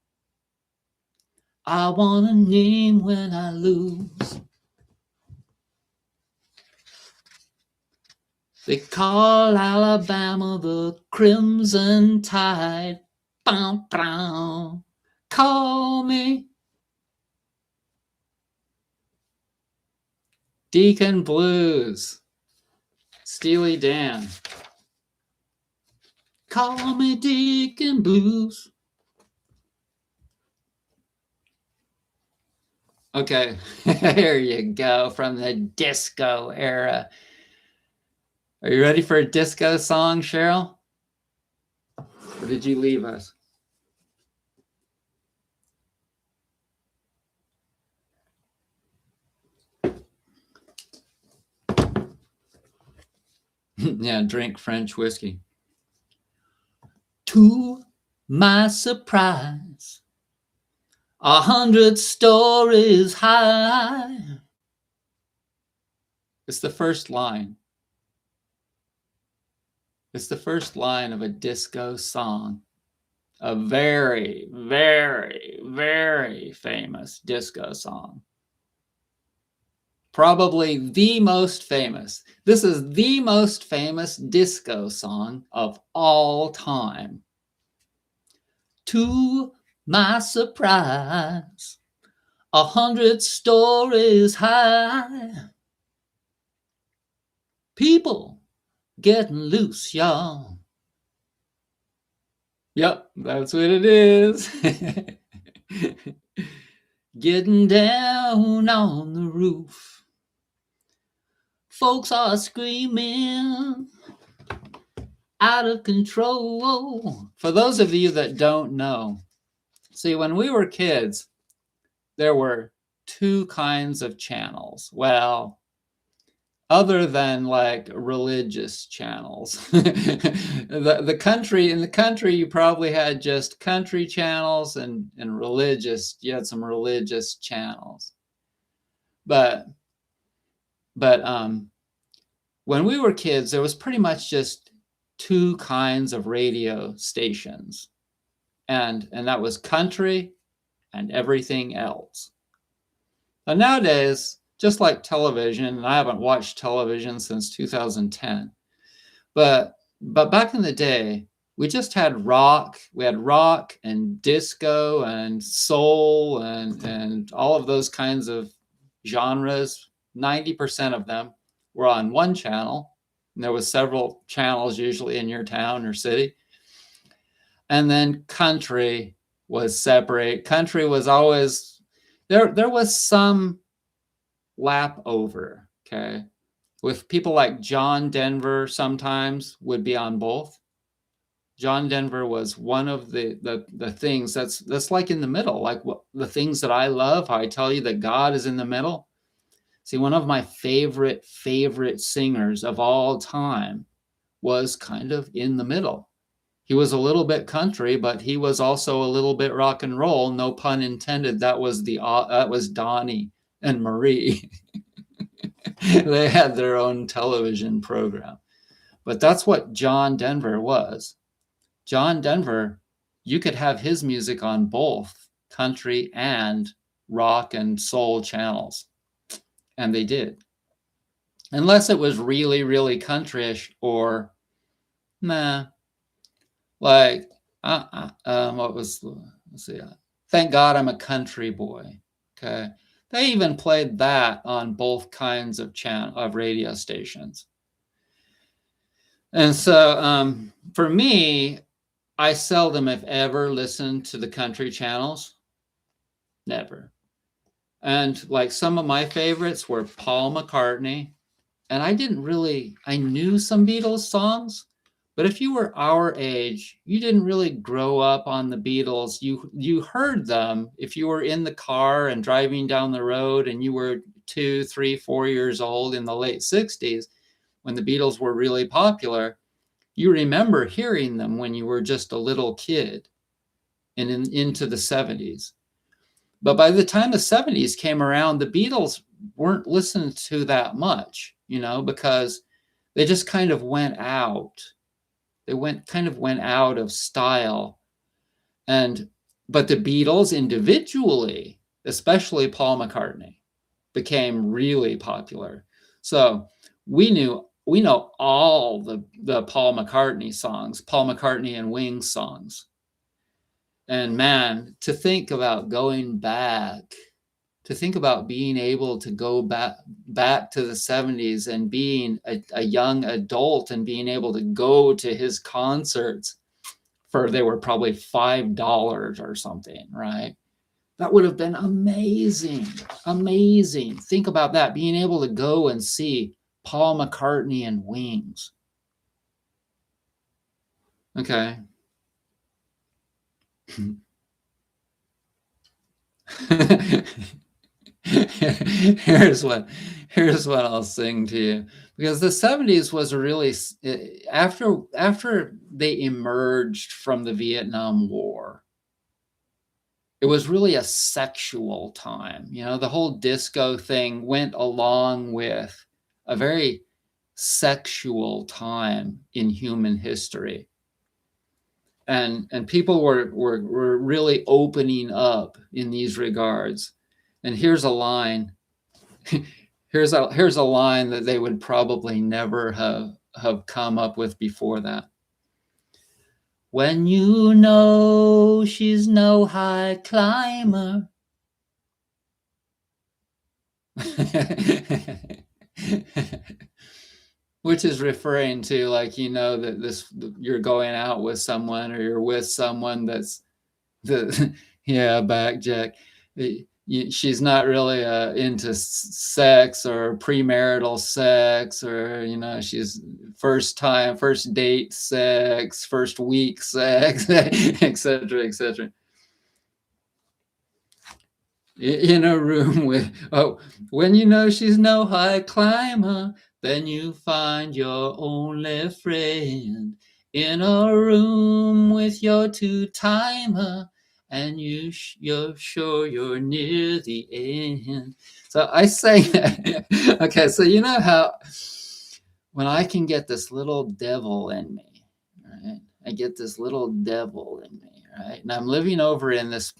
I want a name when I lose. They call Alabama the Crimson Tide. Bow, bow. Call me Deacon Blues. Steely Dan. Call me Deacon Blues. Okay, here you go, from the disco era. Are you ready for a disco song, Cheryl? Or did you leave us? Yeah, drink French whiskey. To my surprise, 100 stories high. It's the first line. It's the first line of a disco song. A very, very, very famous disco song. Probably the most famous. This is the most famous disco song of all time. To my surprise, 100 stories high. People getting loose, y'all. Yep, that's what it is. Getting down on the roof. Folks are screaming out of control. For those of you that don't know, see, when we were kids, there were two kinds of channels. Well, other than like religious channels. the country, in the country, you probably had just country channels and religious, you had some religious channels. But when we were kids, there was pretty much just two kinds of radio stations. And that was country and everything else. Now nowadays, just like television, and I haven't watched television since 2010, but back in the day, we just had rock. We had rock and disco and soul and all of those kinds of genres. 90% of them were on one channel. And there was several channels usually in your town or city. And then country was separate. Country was always, there was some lap over, okay? With people like John Denver sometimes would be on both. John Denver was one of the things that's like in the middle, like what the things that I love, how I tell you that God is in the middle. See, one of my favorite singers of all time was kind of in the middle. He was a little bit country, but he was also a little bit rock and roll. No pun intended. That was Donnie and Marie. They had their own television program. But that's what John Denver was. John Denver, you could have his music on both country and rock and soul channels. And they did. Unless it was really, really countryish or like what was, let's see, Thank God I'm a Country Boy. Okay. They even played that on both kinds of radio stations. And so for me, I seldom, if ever, listened to the country channels. Never. And like some of my favorites were Paul McCartney. And I knew some Beatles songs, but if you were our age, you didn't really grow up on the Beatles. You heard them if you were in the car and driving down the road and you were 2, 3, 4 years old in the late 60s when the Beatles were really popular. You remember hearing them when you were just a little kid and into the 70s. But by the time the 70s came around, the Beatles weren't listened to that much, because they just kind of went out. They went out of style. But the Beatles individually, especially Paul McCartney, became really popular. So we know all the Paul McCartney songs, Paul McCartney and Wings songs. And man, to think about going back, to think about being able to go back to the 70s and being a young adult and being able to go to his concerts they were probably $5 or something, right? That would have been amazing. Amazing. Think about that, being able to go and see Paul McCartney and Wings. Okay. here's what I'll sing to you, because the 70s was really after they emerged from the Vietnam War. It was really a sexual time. The whole disco thing went along with a very sexual time in human history. And people were really opening up in these regards. And here's a line. Here's a line that they would probably never have come up with before that. When you know she's no high climber. Which is referring to, like, that you're going out with someone, or you're with someone that's back, Jack. She's not really into sex or premarital sex, or she's first date sex, first week sex, etc., etc. In a room with, when you know she's no high climber, then you find your only friend in a room with your two-timer, and you're sure you're near the end. So I say that. Okay, so you know how when I can get this little devil in me, right? I get this little devil in me, right? And I'm living over in this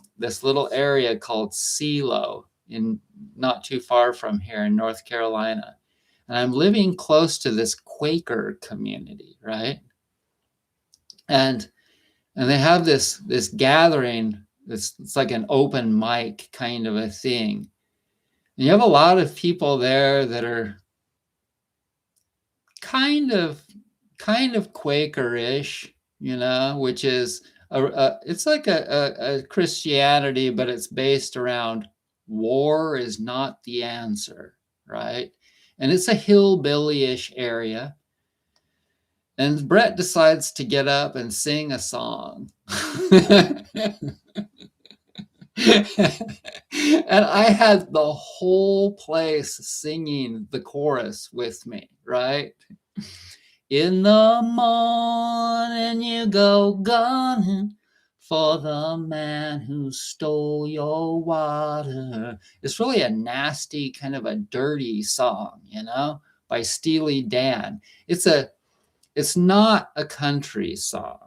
little area called Silo, in not too far from here in North Carolina. And I'm living close to this Quaker community, right? And they have this gathering. It's like an open mic kind of a thing. And you have a lot of people there that are kind of Quakerish, which is it's like a Christianity, but it's based around war is not the answer, right? And it's a hillbilly-ish area. And Brett decides to get up and sing a song. And I had the whole place singing the chorus with me, right? In the morning you go gunning for the man who stole your water. It's really a nasty, kind of a dirty song, you know, by Steely Dan. It's not a country song.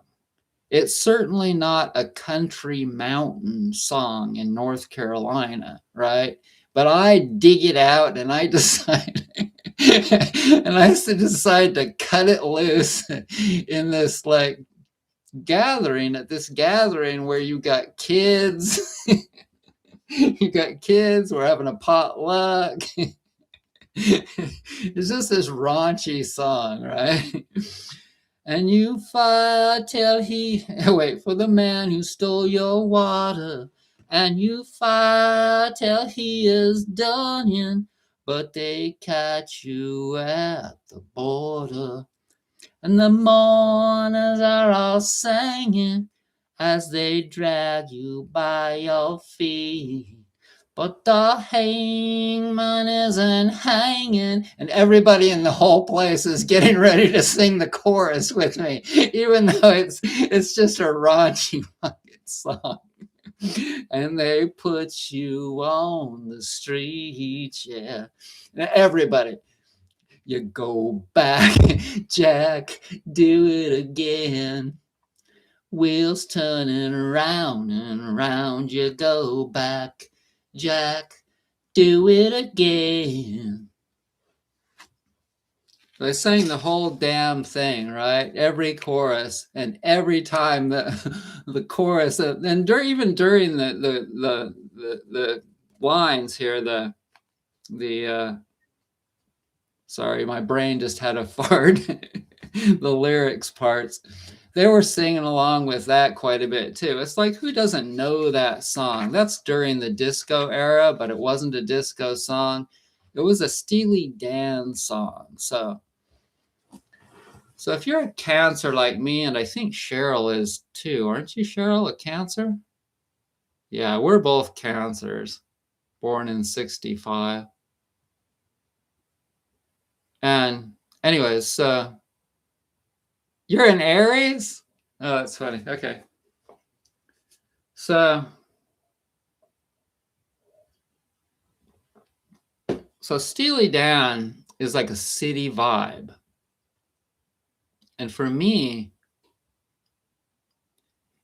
It's certainly not a country mountain song in North Carolina, right? But I dig it out and I decide and I decide to cut it loose in this like gathering at this gathering where you got kids. You got kids, we're having a potluck. It's just this raunchy song, right? And you fight till he wait for the man who stole your water. And you fight till he is done in, but they catch you at the border. And the mourners are all singing as they drag you by your feet. But the hangman isn't hanging, and everybody in the whole place is getting ready to sing the chorus with me, even though it's just a raunchy fucking song. And they put you on the street, yeah. And everybody, you go back, Jack, do it again. Wheels turning around and around, you go back, Jack, do it again. I sang the whole damn thing, right? Every chorus, and every time the chorus, and even during the lines here, sorry, my brain just had a fart. The lyrics parts, they were singing along with that quite a bit too. It's like, who doesn't know that song? That's during the disco era, but it wasn't a disco song. It was a Steely Dan song. So if you're a Cancer like me, and I think Cheryl is too, aren't you, Cheryl, a Cancer? Yeah, we're both Cancers, born in 65. And anyways, so you're an Aries? Oh, that's funny. Okay. So Steely Dan is like a city vibe. And for me,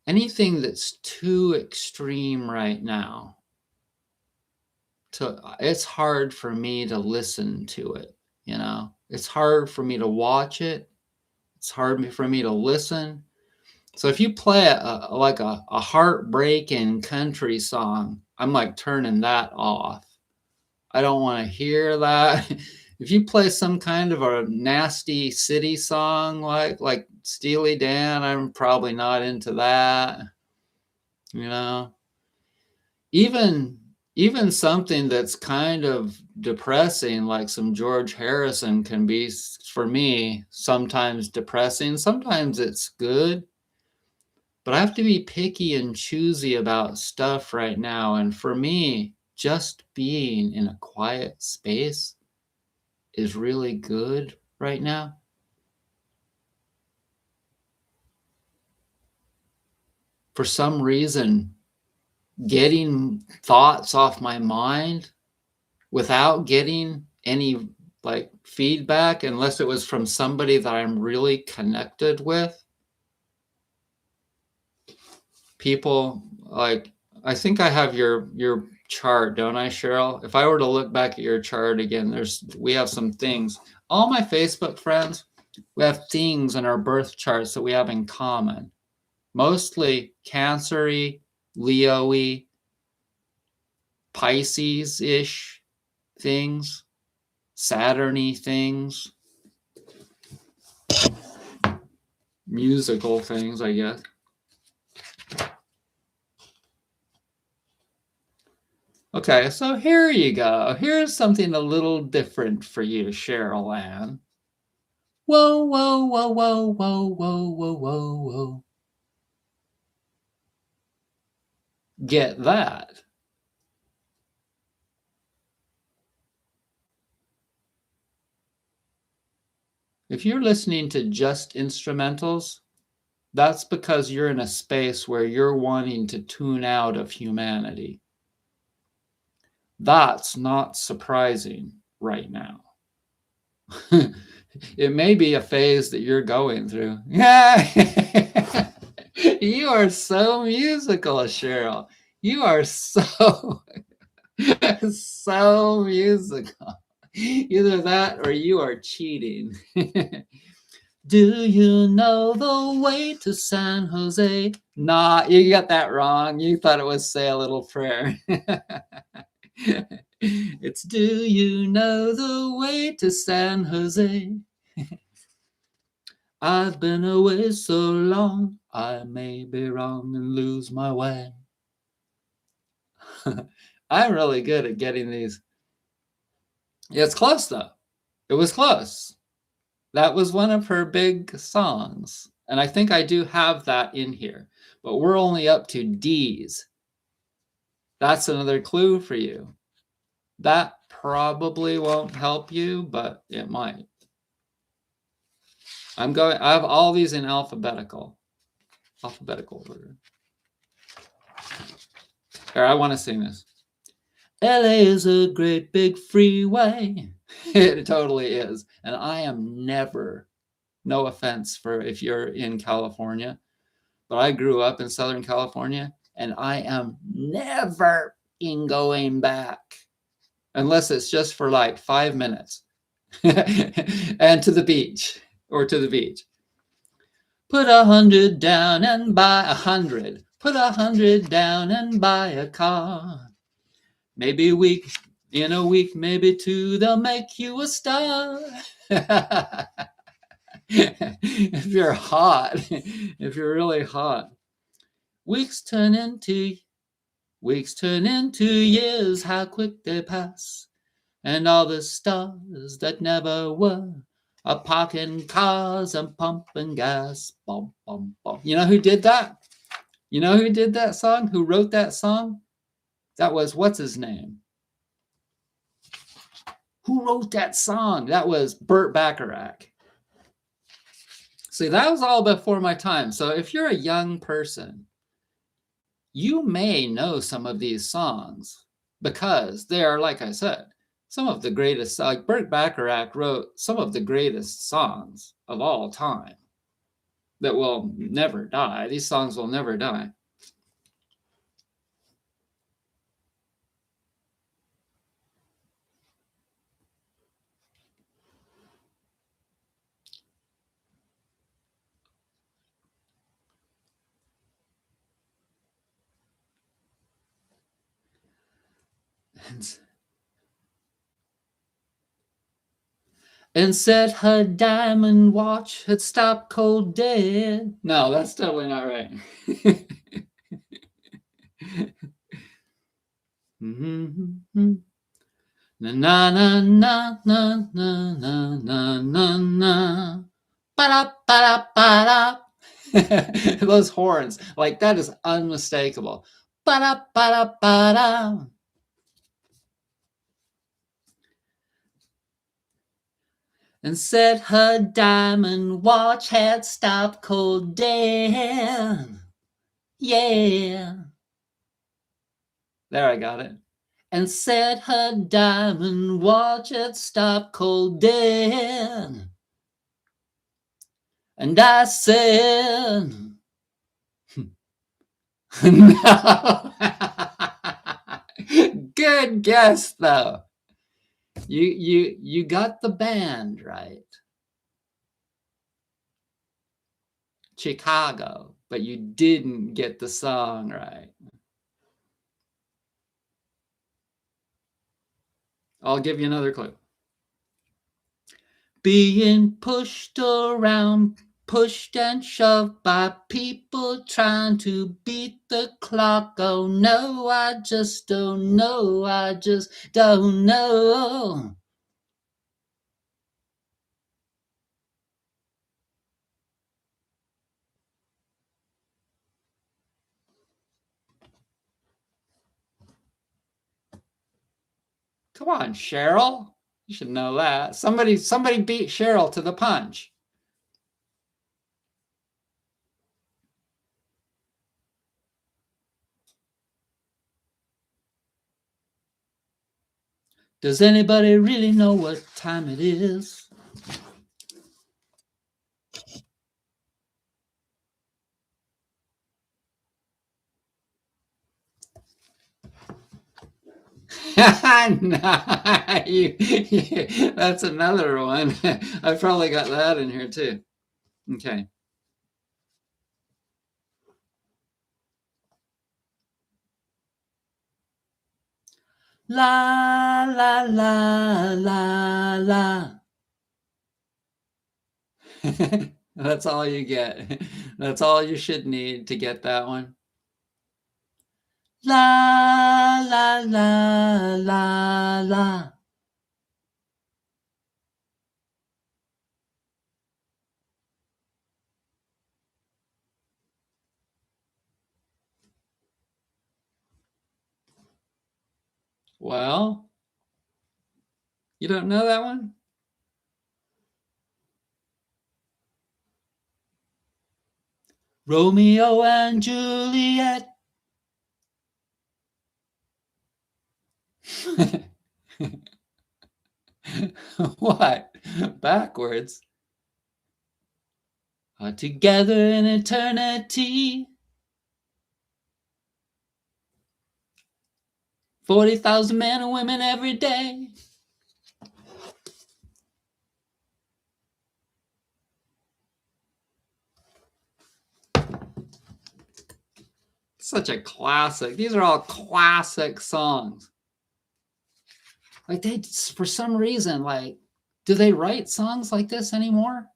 anything that's too extreme right now, it's hard for me to listen to it, you know? It's hard for me to watch it. It's hard for me to listen. So if you play a heartbreaking country song, I'm like turning that off. I don't want to hear that. If you play some kind of a nasty city song like Steely Dan, I'm probably not into that. You know, even something that's kind of depressing, like some George Harrison, can be, for me, sometimes depressing. Sometimes it's good. But I have to be picky and choosy about stuff right now. And for me, just being in a quiet space is really good right now. For some reason, getting thoughts off my mind without getting any like feedback, unless it was from somebody that I'm really connected with. People like, I think I have your chart, don't I, Cheryl? If I were to look back at your chart again, we have some things. All my Facebook friends, we have things in our birth charts that we have in common. Mostly Cancer-y, Leo-y, Pisces-ish things, Saturn-y things, musical things, I guess. Okay, so here you go. Here's something a little different for you, Cheryl Ann. Whoa, whoa, whoa, whoa, whoa, whoa, whoa, whoa, whoa. Get that? If you're listening to just instrumentals, that's because you're in a space where you're wanting to tune out of humanity. That's not surprising right now. It may be a phase that you're going through. Yeah. You are so musical, Cheryl. You are so so musical. Either that or you are cheating. Do you know the way to San Jose? Nah, you got that wrong. You thought it was Say a Little Prayer. It's do you know the way to San Jose? I've been away so long, I may be wrong and lose my way. I'm really good at getting these. Yeah, it's close though. It was close. That was one of her big songs. And I think I do have that in here. But we're only up to D's. That's another clue for you. That probably won't help you, but it might. I have all these in alphabetical order. Here, I want to sing this. LA is a great big freeway. It totally is. And I am never, no offense for if you're in California, but I grew up in Southern California and I am never in going back unless it's just for like 5 minutes and to the beach or to the beach. Put 100 down and buy 100. Put 100 down and buy a car. Maybe in a week, maybe 2, they'll make you a star. If you're hot, if you're really hot. Weeks turn into years, how quick they pass. And all the stars that never were are parking cars and pumping gas. Bum, bum, bum. You know who did that? You know who did that song? Who wrote that song? That was, what's his name? Who wrote that song? That was Burt Bacharach. See, that was all before my time. So if you're a young person, you may know some of these songs because they are, like I said, some of the greatest. Like Burt Bacharach wrote some of the greatest songs of all time that will never die. These songs will never die. And said her diamond watch had stopped cold dead. No, that's totally not right. Na na na na na na na na na na. Ba da ba da. Those horns, like that is unmistakable. Ba da ba da. And said her diamond watch had stopped cold dead. Yeah. There, I got it. And said her diamond watch had stopped cold dead. And I said, no. Good guess, though. You got the band right. Chicago, but you didn't get the song right. I'll give you another clue. Being pushed around, pushed and shoved by people trying to beat the clock. Oh no, I just don't know. I just don't know. Come on, Cheryl. You should know that. Somebody beat Cheryl to the punch. Does anybody really know what time it is? That's another one. I probably got that in here too. Okay. La la la la la. That's all you get. That's all you should need to get that one. La la la la la. Well, you don't know that one? Romeo and Juliet. What? Backwards? Are together in eternity. 40,000 men and women every day. Such a classic. These are all classic songs. Like they, for some reason, like, do they write songs like this anymore?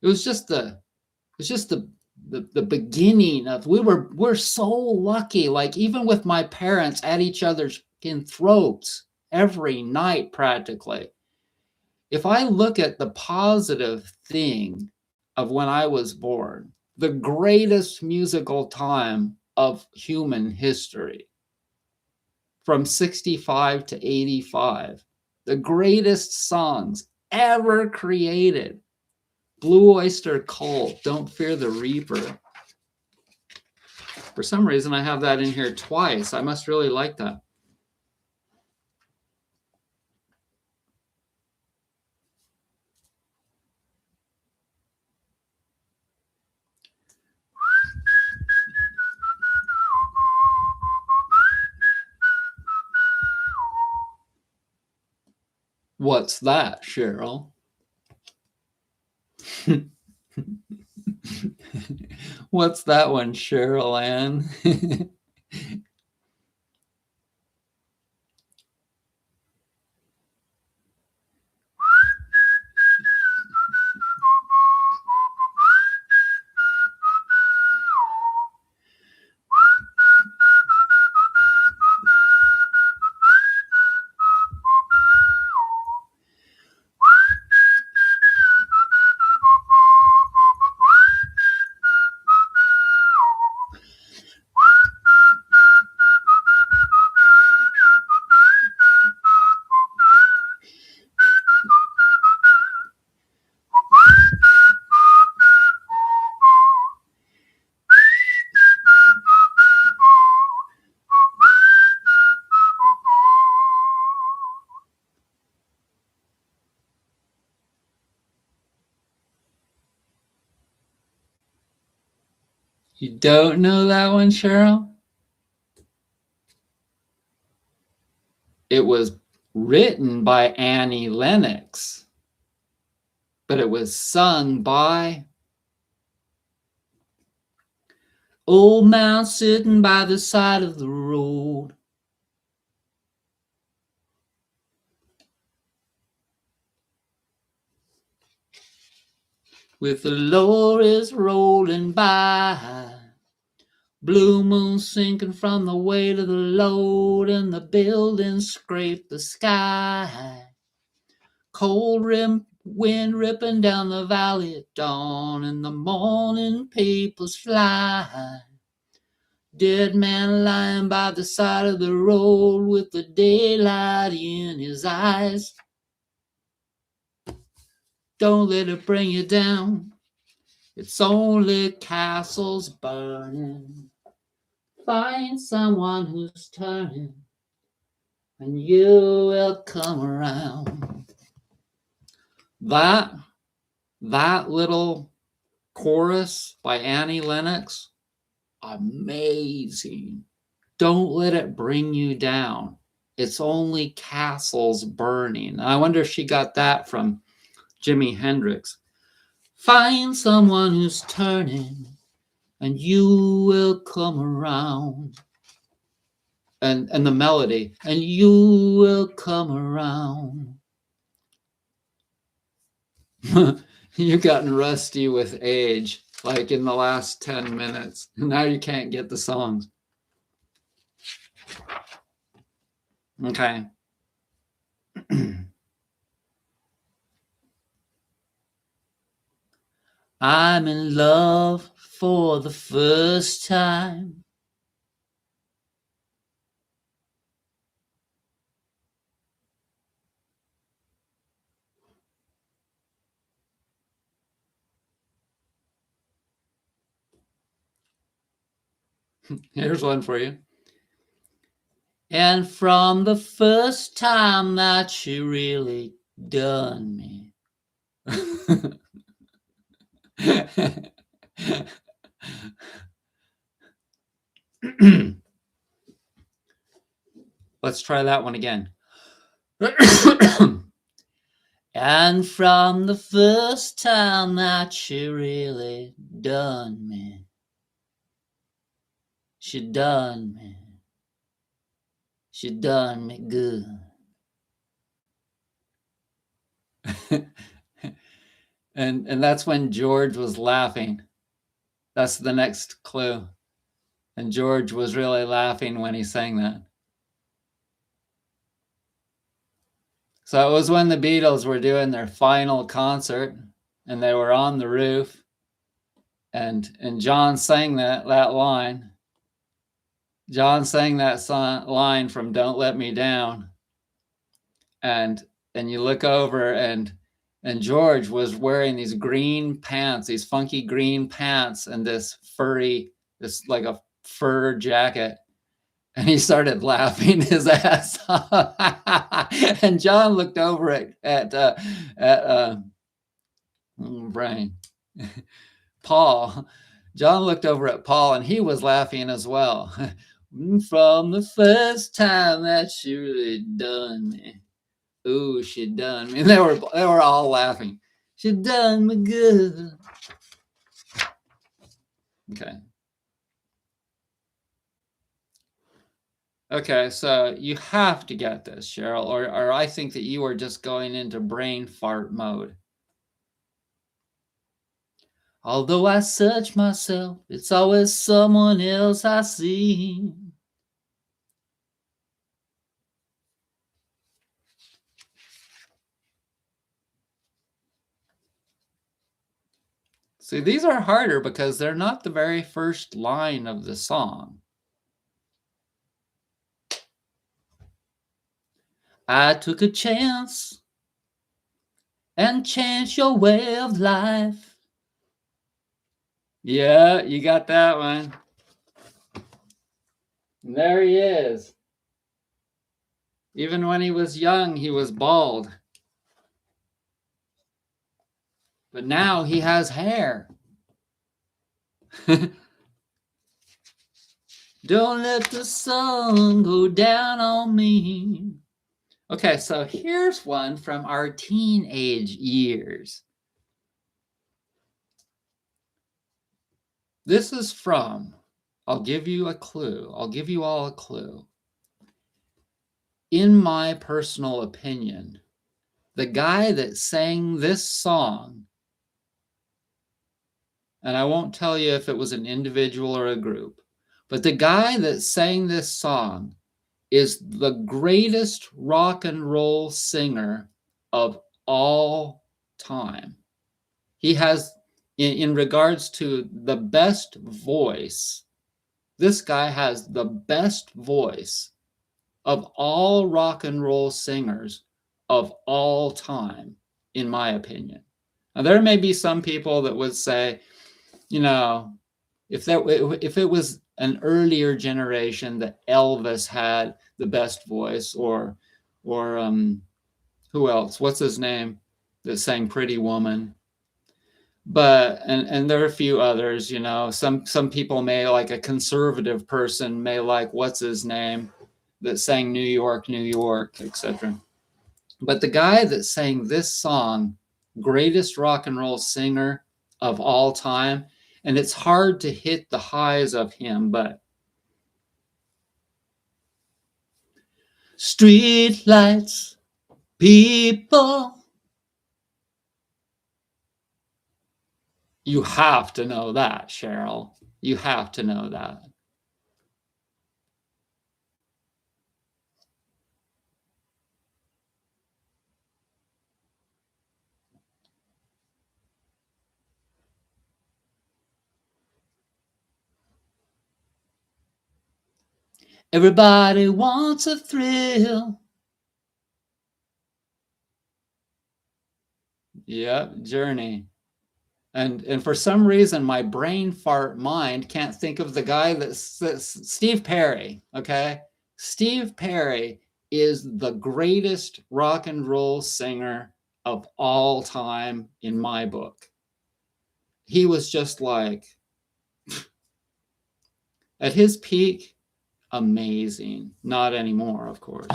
It was just the beginning of, we're so lucky. Like even with my parents at each other's throats every night practically. If I look at the positive thing of when I was born, the greatest musical time of human history, from 65 to 85, the greatest songs ever created. Blue Oyster Cult, Don't Fear the Reaper. For some reason, I have that in here twice. I must really like that. What's that, Cheryl? What's that one, Cheryl Ann? You don't know that one, Cheryl? It was written by Annie Lennox, but it was sung by Old Man sitting by the side of the road. With the lorries rolling by, blue moon sinking from the weight of the load, and the buildings scrape the sky. Cold wind ripping down the valley at dawn, and the morning papers fly. Dead man lying by the side of the road with the daylight in his eyes. Don't let it bring you down. It's only castles burning. Find someone who's turning, and you will come around. That little chorus by Annie Lennox, amazing. Don't let it bring you down. It's only castles burning. I wonder if she got that from Jimi Hendrix. Find someone who's turning, and you will come around. And the melody, and you will come around. You've gotten rusty with age, like in the last 10 minutes. Now you can't get the songs. Okay. I'm in love for the first time. Here's one for you. And from the first time that she really done me. Let's try that one again. And from the first time that she really done me. She done me. She done me good. And that's when George was laughing. That's the next clue. And George was really laughing when he sang that. So it was when the Beatles were doing their final concert and they were on the roof, and John sang that line. John sang that line from Don't Let Me Down. And you look over and George was wearing these green pants, these funky green pants, and this like a fur jacket. And he started laughing his ass off. And John looked over at Brian, Paul. John looked over at Paul, and he was laughing as well. From the first time that she really done me. Ooh, she done me. They were all laughing. She done me good. Okay. Okay, so you have to get this, Cheryl, or I think that you are just going into brain fart mode. Although I search myself, it's always someone else I see. See, these are harder because they're not the very first line of the song. I took a chance and changed your way of life. Yeah, you got that one. And there he is. Even when he was young, he was bald. But now he has hair. Don't let the sun go down on me. Okay, so here's one from our teenage years. This is from, I'll give you a clue. I'll give you all a clue. In my personal opinion, the guy that sang this song, and I won't tell you if it was an individual or a group, but the guy that sang this song is the greatest rock and roll singer of all time. He has, in regards to the best voice This guy has the best voice of all rock and roll singers of all time, in my opinion. Now, there may be some people that would say, you know, if it was an earlier generation that Elvis had the best voice, or who else? What's his name that sang Pretty Woman? But and there are a few others, some people may like, a conservative person may like, what's his name that sang New York, New York, etc. But the guy that sang this song, greatest rock and roll singer of all time, and it's hard to hit the highs of him, but street lights, people. You have to know that, Cheryl. You have to know that. Everybody wants a thrill. Yep, Journey. And for some reason, my brain fart mind can't think of the guy that's Steve Perry. Okay, Steve Perry is the greatest rock and roll singer of all time in my book. He was just like, at his peak, amazing. Not anymore, of course.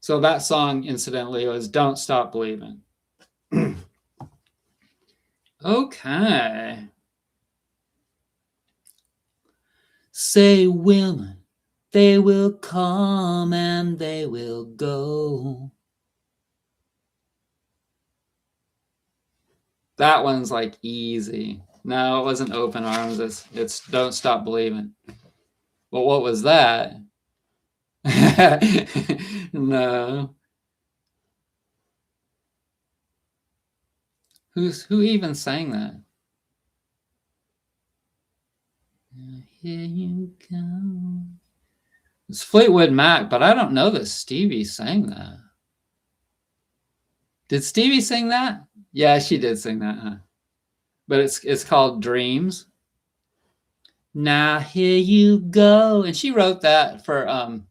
So that song, incidentally, was Don't Stop Believing. Okay. Say, women, they will come and they will go. That one's like easy. No, it wasn't Open Arms. It's Don't Stop Believing. But what was that? No. Who even sang that? Here you go. It's Fleetwood Mac, but I don't know that Stevie sang that. Did Stevie sing that? Yeah, she did sing that, huh? But it's called Dreams. Now here you go, and she wrote that for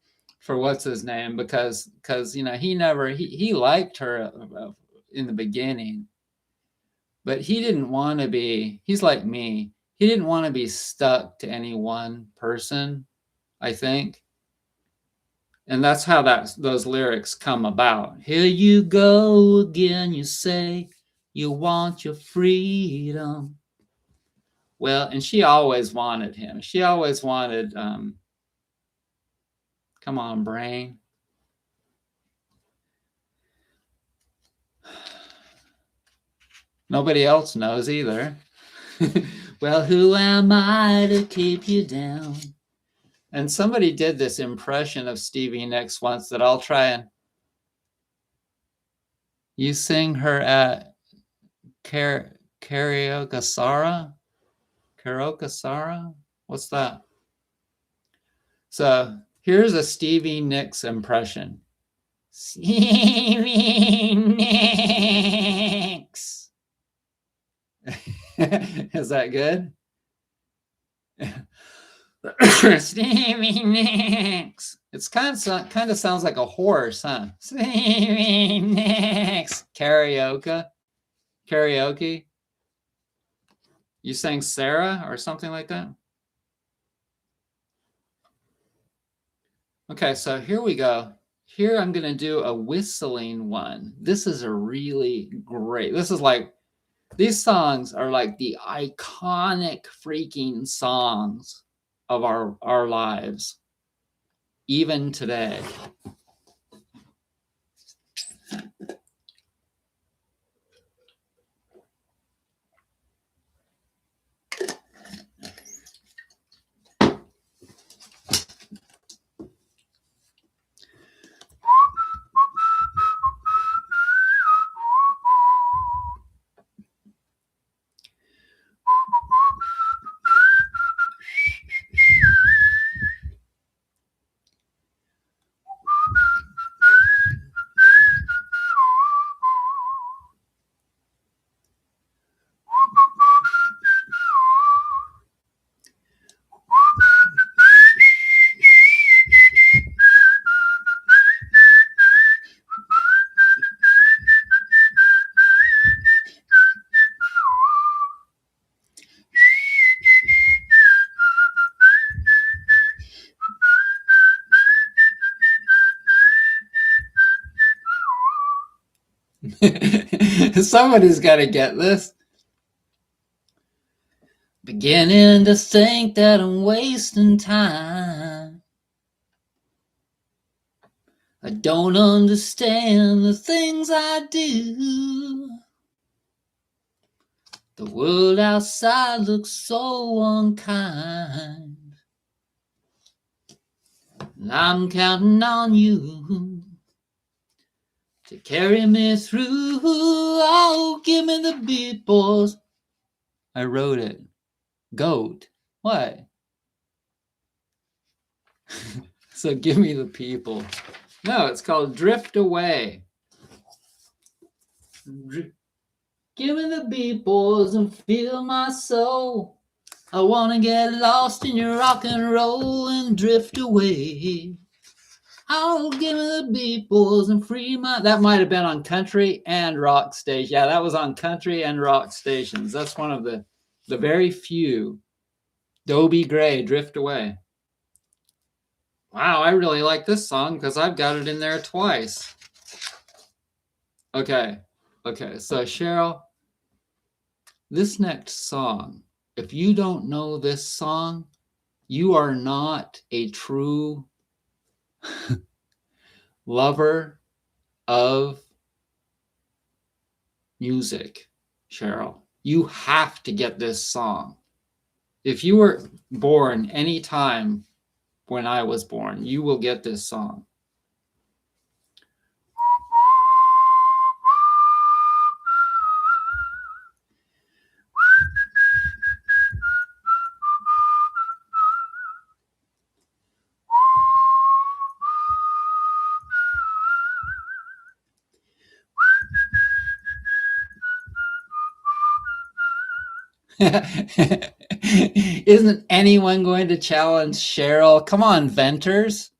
what's his name, because he liked her in the beginning, but he didn't want to be. He's like me. He didn't want to be stuck to any one person, I think. And that's how those lyrics come about. Here you go again, you say you want your freedom. Well, and she always wanted him. She always wanted, come on, brain. Nobody else knows either. Well, who am I to keep you down? And somebody did this impression of Stevie Nicks once that I'll try and. You sing her at Karaoke Sara? Karaoke Sara? What's that? So here's a Stevie Nicks impression. Stevie Nicks. Is that good? Stevie Nicks. It's kind of sounds like a horse, huh? Stevie Nicks. Karaoke. You sang Sarah or something like that? Okay, so here we go. Here I'm going to do a whistling one. This is a really great. This is like, these songs are like the iconic freaking songs of our lives, even today. Somebody's got to get this. Beginning to think that I'm wasting time. I don't understand the things I do. The world outside looks so unkind. And I'm counting on you to carry me through. Oh, give me the beat, boys. I wrote it. Goat. What? So give me the people. No, it's called Drift Away. Give me the beat, boys, and feel my soul. I want to get lost in your rock and roll and drift away. Oh, give me the beat, boys, and free my... That might have been on country and rock station. Yeah, that was on country and rock stations. That's one of the very few. Dobie Gray, Drift Away. Wow, I really like this song because I've got it in there twice. Okay, so Cheryl, this next song, if you don't know this song, you are not a true lover of music, Cheryl. You have to get this song. If you were born any time when I was born, you will get this song. Isn't anyone going to challenge Cheryl? Come on, Venters.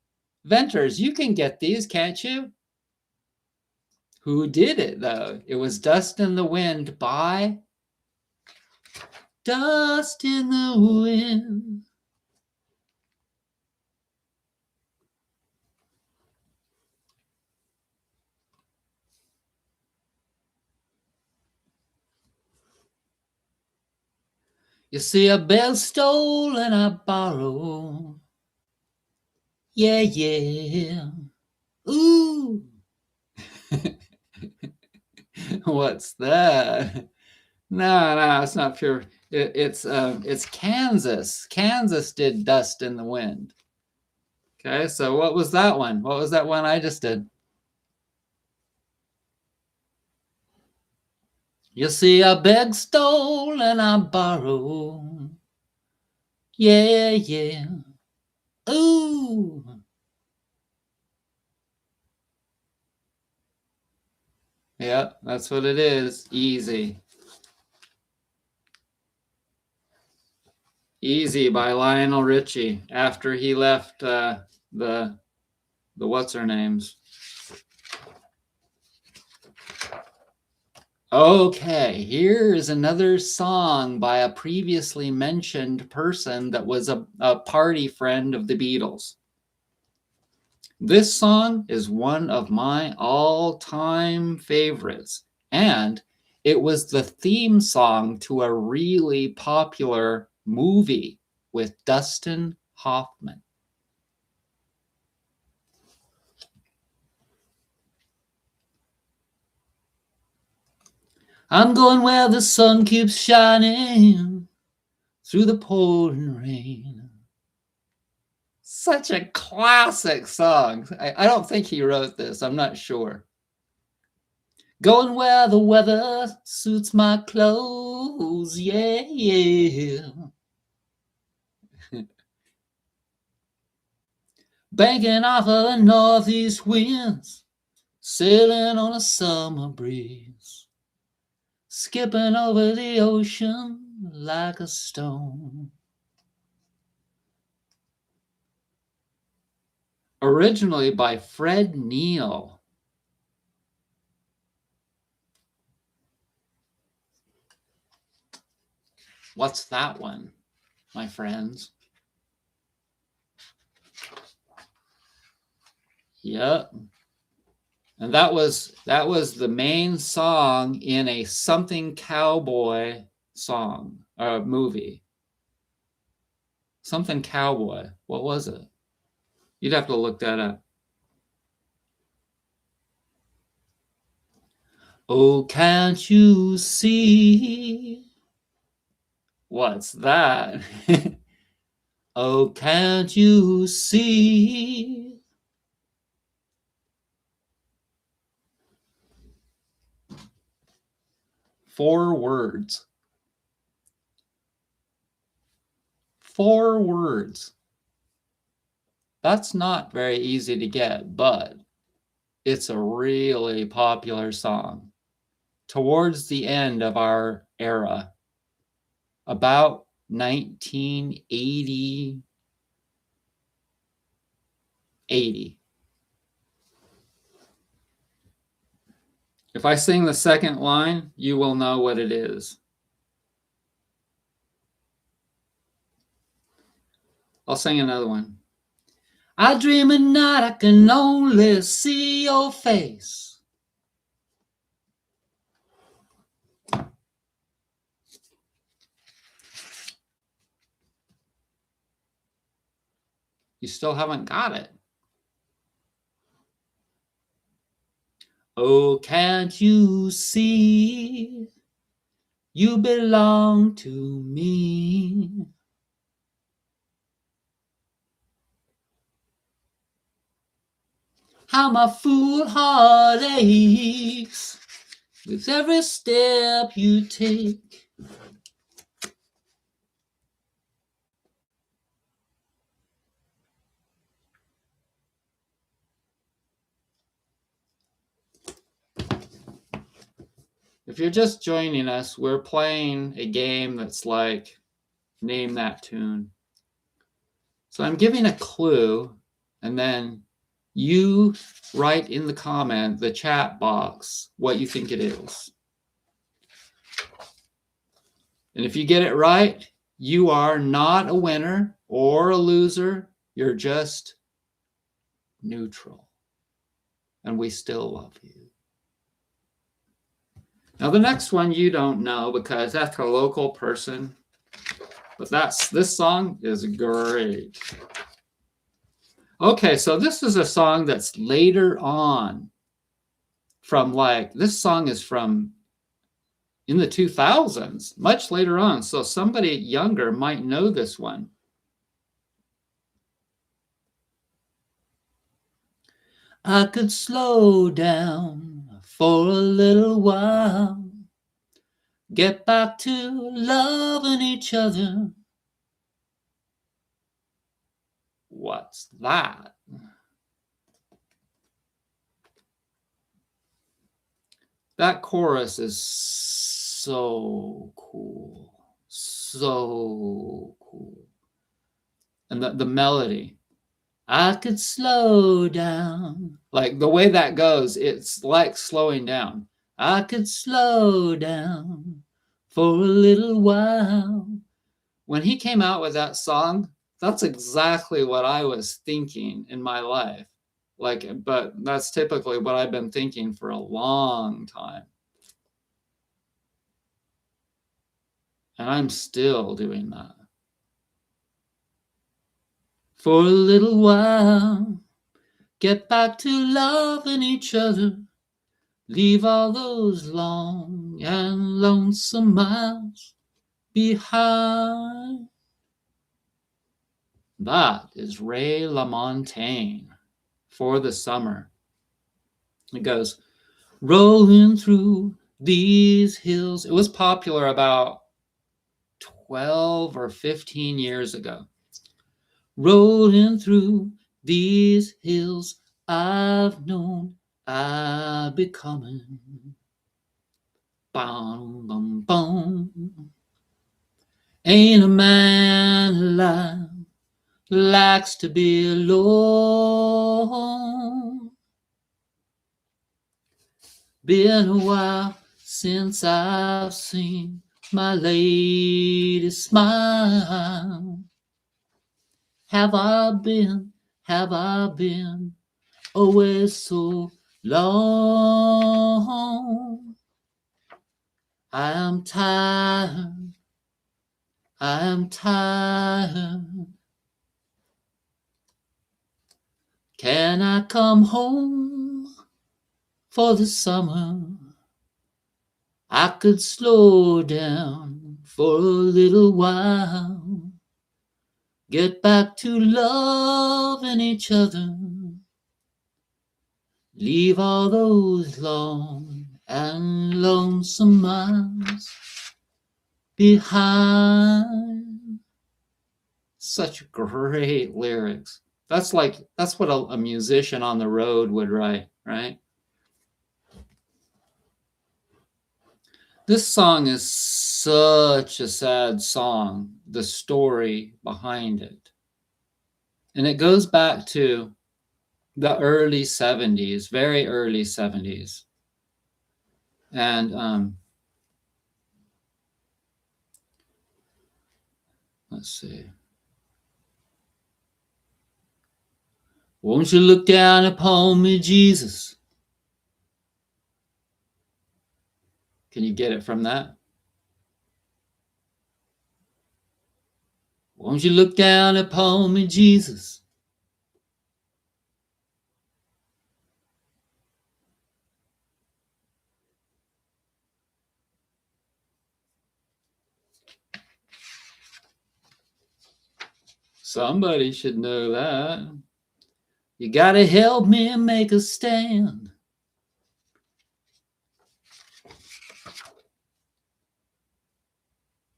Venters, you can get these, can't you? Who did it, though? It was Dust in the Wind by Dust in the Wind. You see, a bell stole and I borrow. Yeah, yeah. Ooh. What's that? No, it's not pure. It's Kansas. Kansas did Dust in the Wind. Okay, so what was that one? What was that one I just did? You see, I beg, stole, and I borrow. Yeah, yeah. Ooh. Yeah, that's what it is. Easy. Easy by Lionel Richie after he left the what's her names. Okay, here's another song by a previously mentioned person that was a party friend of the Beatles. This song is one of my all-time favorites, and it was the theme song to a really popular movie with Dustin Hoffman. I'm going where the sun keeps shining through the pouring rain. Such a classic song. I don't think he wrote this. I'm not sure. Going where the weather suits my clothes. Yeah, yeah. Banking off of the northeast winds, sailing on a summer breeze, skipping over the ocean like a stone. Originally by Fred Neil. What's that one, my friends? Yep. And that was the main song in a something cowboy song or movie. Something cowboy. What was it? You'd have to look that up. Oh, can't you see? What's that? Oh, can't you see? Four words. 4 words. That's not very easy to get, but it's a really popular song. Towards the end of our era, about 1980, 80. If I sing the second line, you will know what it is. I'll sing another one. I dream at night I can only see your face. You still haven't got it. Oh, can't you see? You belong to me. How my fool heart aches with every step you take. If you're just joining us, we're playing a game that's like Name That Tune. So I'm giving a clue, and then you write in the chat box, what you think it is. And if you get it right, you are not a winner or a loser. You're just neutral. And we still love you. Now the next one you don't know because that's a local person. But this song is great. Okay, so this is a song that's later on from this song is from in the 2000s, much later on. So somebody younger might know this one. I could slow down for a little while, get back to loving each other. What's that? That chorus is so cool. So cool. And the melody. I could slow down. Like the way that goes, it's like slowing down. I could slow down for a little while. When he came out with that song, that's exactly what I was thinking in my life. But that's typically what I've been thinking for a long time. And I'm still doing that. For a little while, get back to loving each other. Leave all those long and lonesome miles behind. That is Ray LaMontagne, For the Summer. It goes, rolling through these hills. It was popular about 12 or 15 years ago. Rolling through these hills, I've known I'll be coming. Bum, bum, bum. Ain't a man alive likes to be alone. Been a while since I've seen my lady smile. Have I been always so Lord, I am tired. I am tired. Can I come home for the summer? I could slow down for a little while. Get back to loving each other. Leave all those long and lonesome miles behind. Such great lyrics. That's what a musician on the road would write, right? This song is such a sad song, the story behind it. And it goes back to the early 70s, very early 70s. And let's see. Won't you look down upon me, Jesus? Can you get it from that? Won't you look down upon me, Jesus? Somebody should know that. You gotta help me make a stand.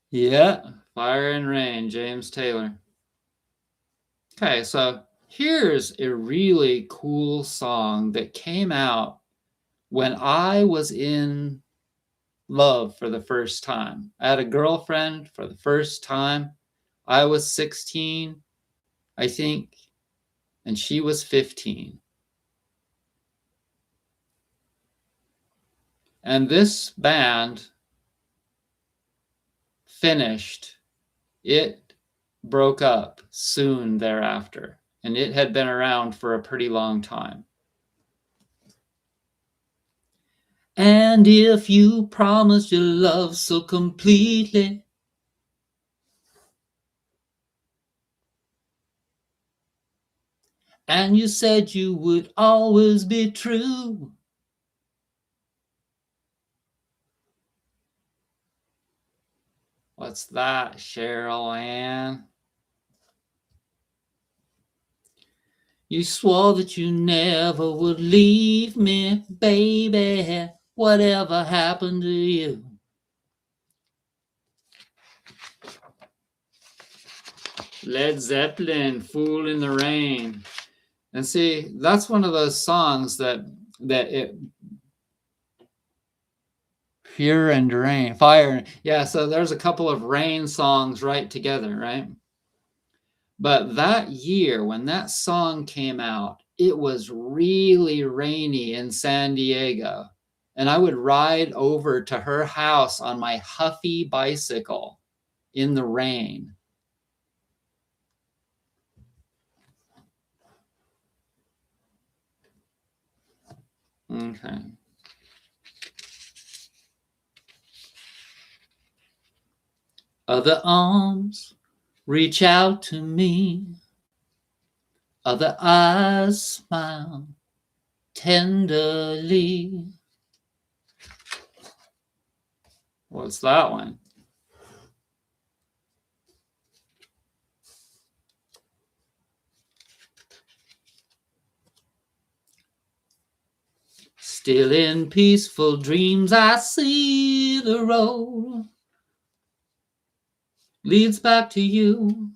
Yeah, Fire and Rain, James Taylor. Okay, so here's a really cool song that came out when I was in love for the first time. I had a girlfriend for the first time. I was 16, I think, and she was 15. And this band finished. It broke up soon thereafter, and it had been around for a pretty long time. And if you promised your love so completely, and you said you would always be true, what's that, Cheryl Ann? You swore that you never would leave me, baby. Whatever happened to you? Led Zeppelin, Fool in the Rain. And see, that's one of those songs that it Pure and Rain, Fire. Yeah, so there's a couple of Rain songs right together, right? But that year when that song came out, it was really rainy in San Diego. And I would ride over to her house on my Huffy bicycle in the rain. Okay. Other arms reach out to me. Other eyes smile tenderly. What's that one? Still in peaceful dreams, I see the road leads back to you.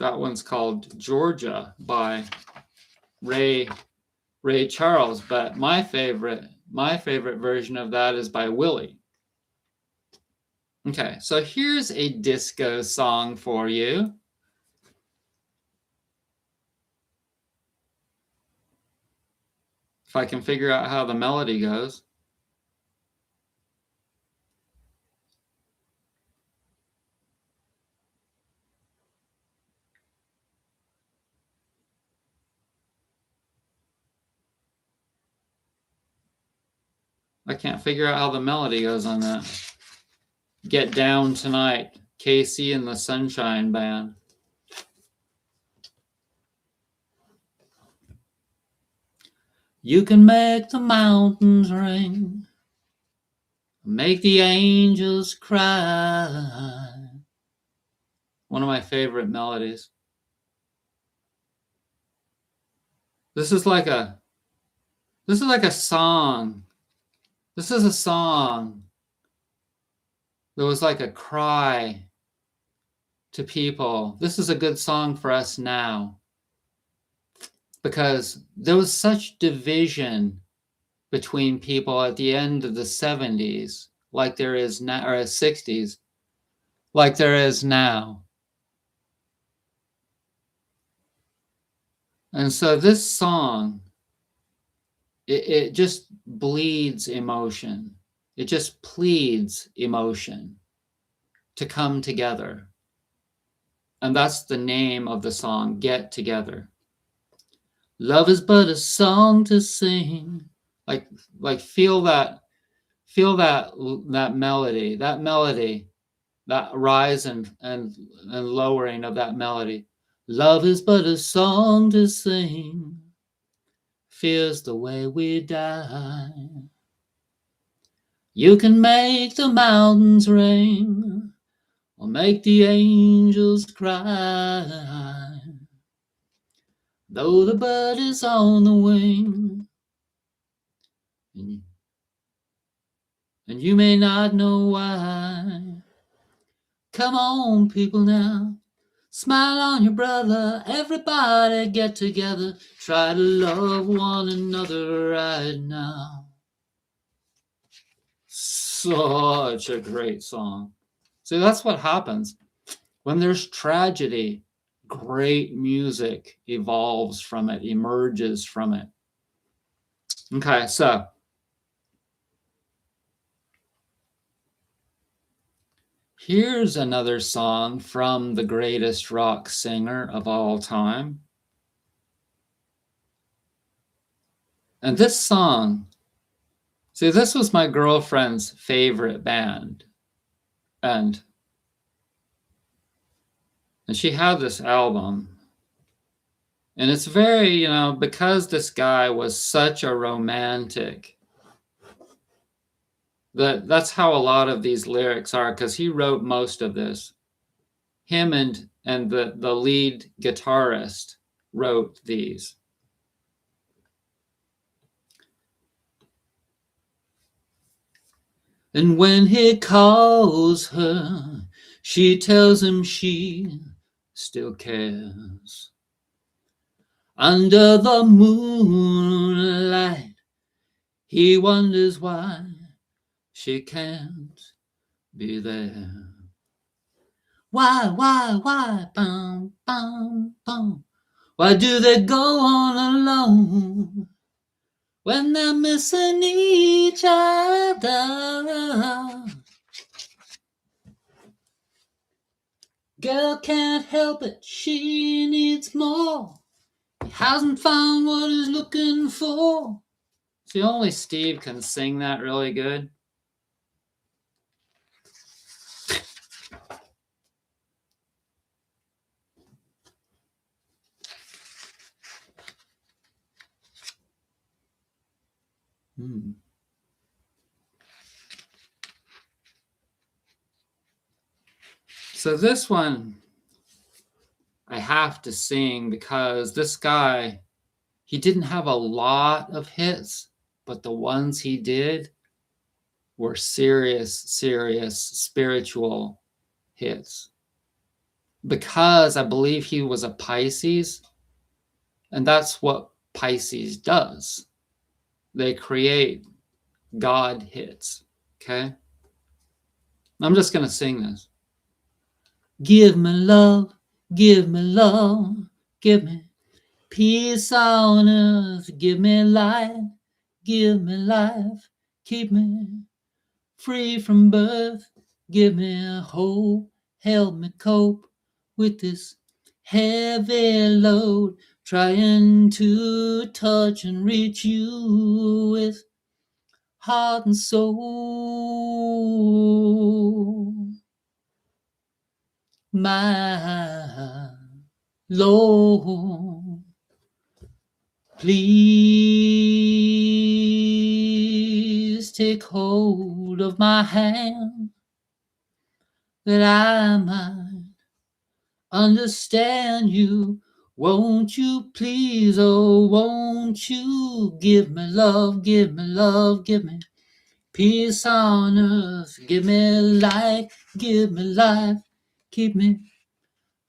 That one's called Georgia by Ray Charles, but my favorite version of that is by Willie. Okay, so here's a disco song for you. If I can figure out how the melody goes. I can't figure out how the melody goes on that. Get Down Tonight, Casey and the Sunshine Band. You can make the mountains ring, make the angels cry. One of my favorite melodies. This is like a song. This is a song that was like a cry to people. This is a good song for us now, because there was such division between people at the end of the 70s, like there is now, or 60s, like there is now. And so this song, it just bleeds emotion. It just pleads emotion to come together. And that's the name of the song, Get Together. Love is but a song to sing. Like feel that melody, that rise and lowering of that melody. Love is but a song to sing, fears the way we die. You can make the mountains ring, or make the angels cry. Though the bird is on the wing, and you may not know why. Come on, people, now. Smile on your brother. Everybody get together. Try to love one another right now. Such a great song. See, that's what happens. When there's tragedy, great music evolves from it, emerges from it. Okay, so here's another song from the greatest rock singer of all time. And this song, see, this was my girlfriend's favorite band. And she had this album. And it's very, because this guy was such a romantic, that's how a lot of these lyrics are, because he wrote most of this. Him and the lead guitarist wrote these. And when he calls her, she tells him she still cares. Under the moonlight, he wonders why she can't be there. Why, bum, bum, bum. Why do they go on alone when they're missing each other? Girl can't help it, she needs more. He hasn't found what he's looking for. See, only Steve can sing that really good. So this one I have to sing, because this guy, he didn't have a lot of hits, but the ones he did were serious spiritual hits. Because I believe he was a Pisces, and that's what Pisces does. They create God hits, okay? I'm just going to sing this. Give me love, give me love, give me peace on earth, give me life, keep me free from birth, give me hope, help me cope with this heavy load, trying to touch and reach you with heart and soul, my Lord. Please take hold of my hand, that I might understand you. Won't you please, oh, won't you give me love, give me love, give me peace on earth, give me life, keep me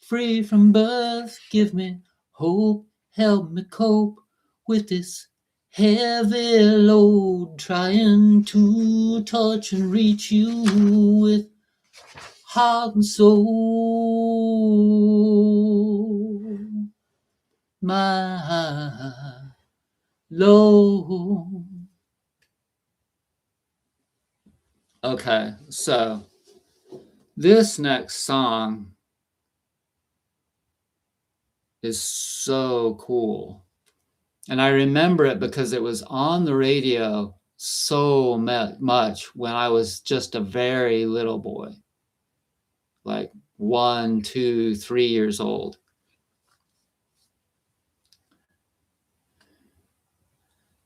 free from birth, give me hope, help me cope with this heavy load, trying to touch and reach you with heart and soul, my Lord. Okay, so this next song is so cool. And I remember it because it was on the radio so much when I was just a very little boy, like 1, 2, 3 years old.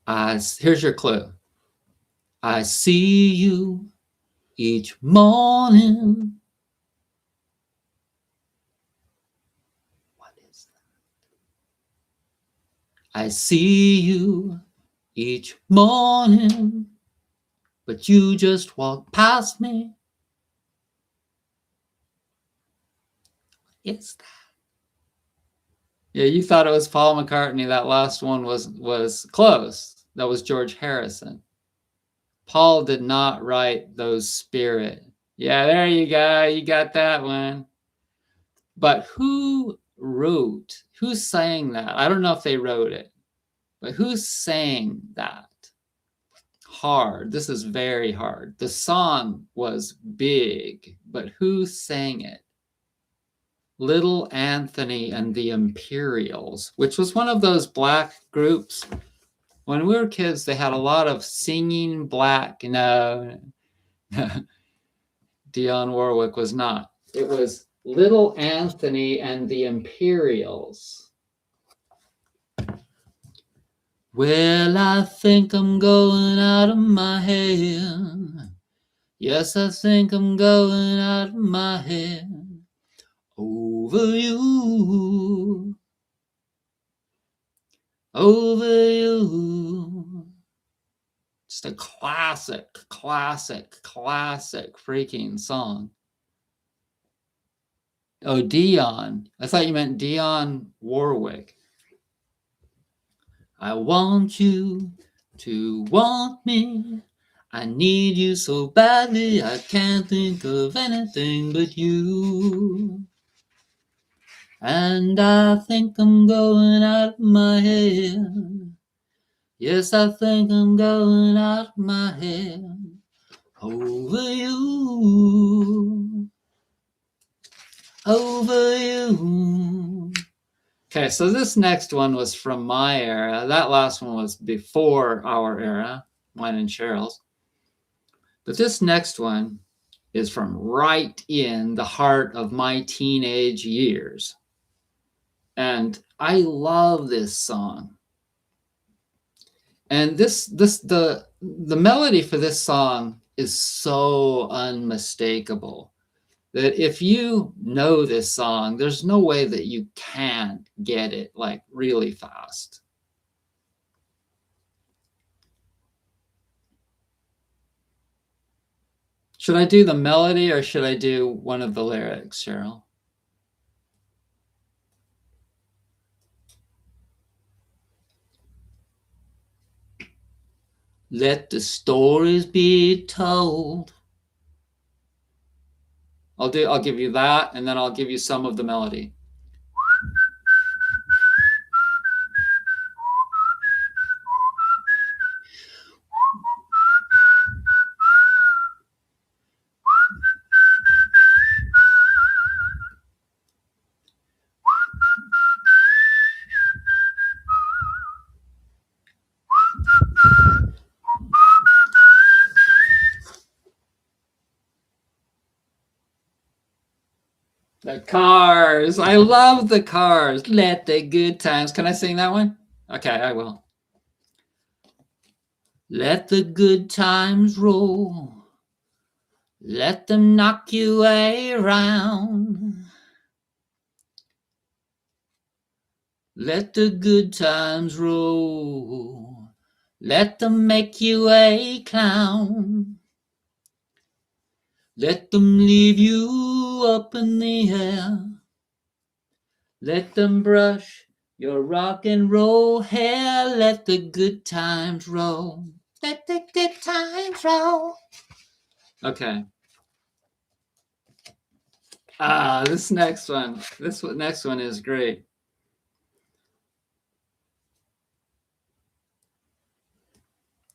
Here's your clue. I see you each morning. What is that? I see you each morning, but you just walk past me. What is that? Yeah, you thought it was Paul McCartney. That last one was close. That was George Harrison. Paul did not write those Spirit. Yeah, there you go. You got that one. But who sang that? I don't know if they wrote it, but who sang that? Hard. This is very hard. The song was big, but who sang it? Little Anthony and the Imperials, which was one of those black groups. When we were kids, they had a lot of singing black. No, Dionne Warwick was not. It was Little Anthony and the Imperials. Well, I think I'm going out of my head. Yes, I think I'm going out of my head. Over you. Over you. Just a classic freaking song. Oh, Dionne. I thought you meant Dionne Warwick. I want you to want me. I need you so badly, I can't think of anything but you. And I think I'm going out of my head. Yes, I think I'm going out of my head. Over you. Over you. Okay, so this next one was from my era. That last one was before our era, mine and Cheryl's. But this next one is from right in the heart of my teenage years. And I love this song. And the melody for this song is so unmistakable that if you know this song, there's no way that you can't get it like really fast. Should I do the melody or should I do one of the lyrics, Cheryl? Let the stories be told. I'll give you that, and then I'll give you some of the melody. Cars. I love the Cars. Let the good times. Can I sing that one? Okay, I will. Let the good times roll. Let them knock you around. Let the good times roll. Let them make you a clown. Let them leave you up in the air. Let them brush your rock and roll hair. Let the good times roll. Let the good times roll. Okay. This next one is great.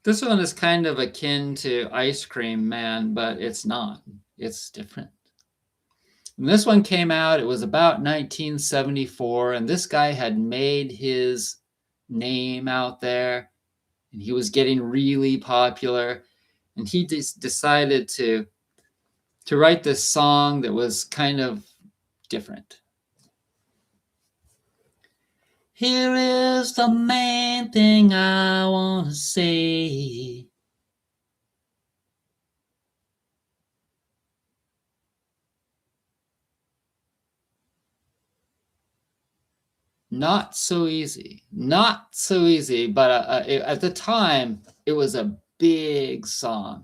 This one is kind of akin to Ice Cream Man, but it's not. It's different. When this one came out, it was about 1974, and this guy had made his name out there, and he was getting really popular, and he just decided to write this song that was kind of different. Here is the main thing I want to say. Not so easy. Not so easy, but at the time, it was a big song.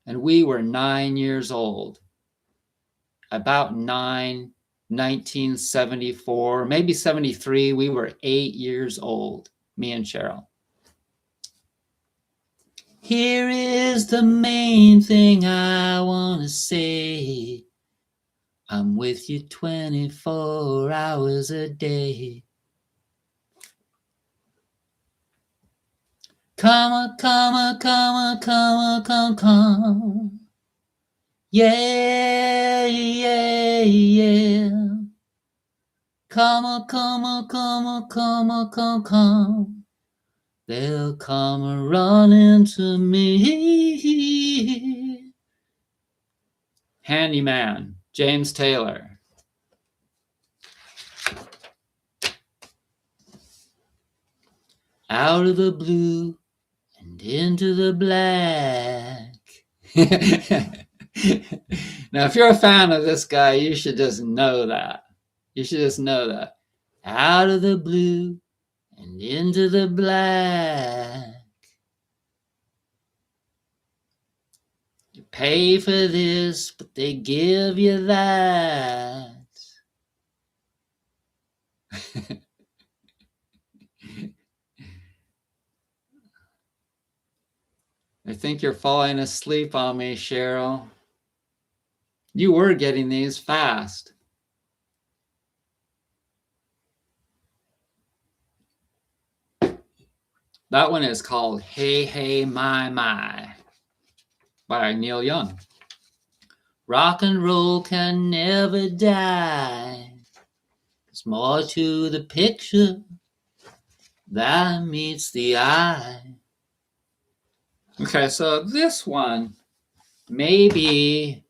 And we were 9 years old. About 1974, maybe 73. We were 8 years old, me and Cheryl. Here is the main thing I want to say. I'm with you 24 hours a day. Come. Yeah. Come. They'll come running to me. Handyman, James Taylor. Out of the blue and into the black. Now, if you're a fan of this guy, you should just know that. Out of the blue and into the black. You pay for this, but they give you that. I think you're falling asleep on me, Cheryl. You were getting these fast. That one is called Hey, Hey, My by Neil Young. Rock and roll can never die. There's more to the picture than meets the eye. Okay, so this one may be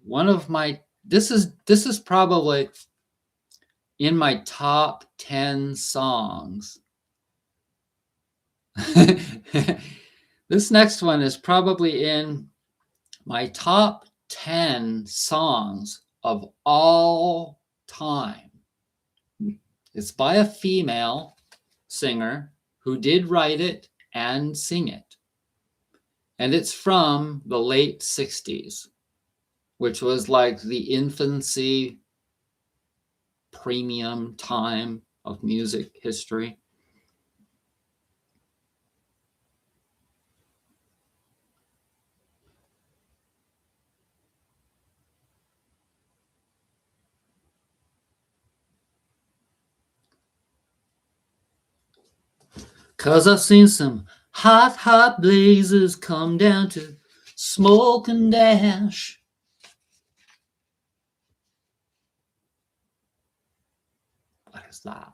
one of my, this is probably in my top 10 songs. This next one is probably in my top 10 songs of all time. It's by a female singer who did write it and sing it. And it's from the late 60s, which was like the infancy premium time of music history. Cause I've seen some hot blazes come down to smoke and dash. What is that?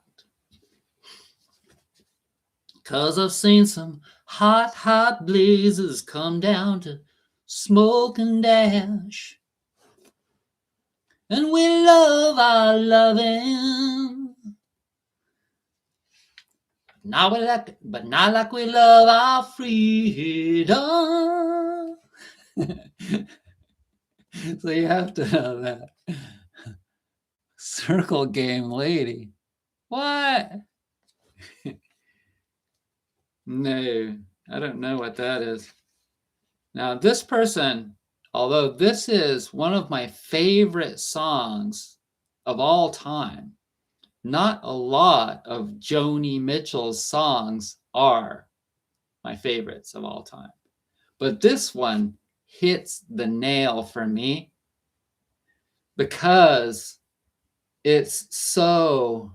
Cause I've seen some hot blazes come down to smoke and dash. and we love our loving. Now we like, but not like we love our freedom. So you have to know that. Circle game lady. What? No, I don't know what that is. Now, this person, although this is one of my favorite songs of all time, not a lot of Joni Mitchell's songs are my favorites of all time. But this one hits the nail for me because it's so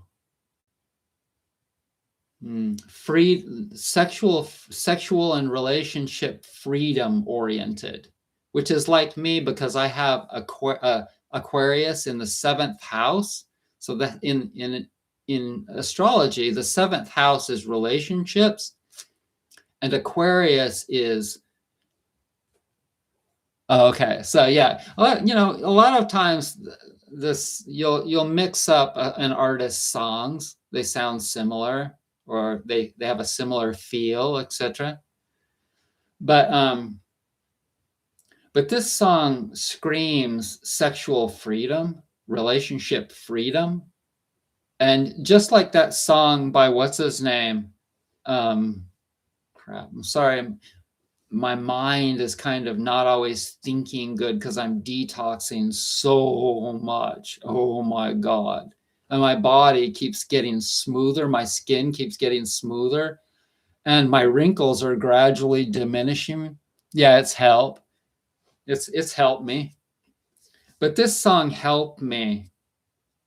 sexual and relationship freedom oriented, which is like me because I have Aquarius in the 7th house. So that in astrology, the 7th house is relationships, and Aquarius is okay. So yeah, you know, a lot of times this you'll mix up an artist's songs. They sound similar, or they have a similar feel, etc. But this song screams sexual freedom, relationship freedom. And just like that song by what's his name? Crap, I'm sorry. My mind is kind of not always thinking good because I'm detoxing so much. Oh my God. And my body keeps getting smoother. My skin keeps getting smoother. And my wrinkles are gradually diminishing. Yeah, it's helped. It's helped me. But this song helped me.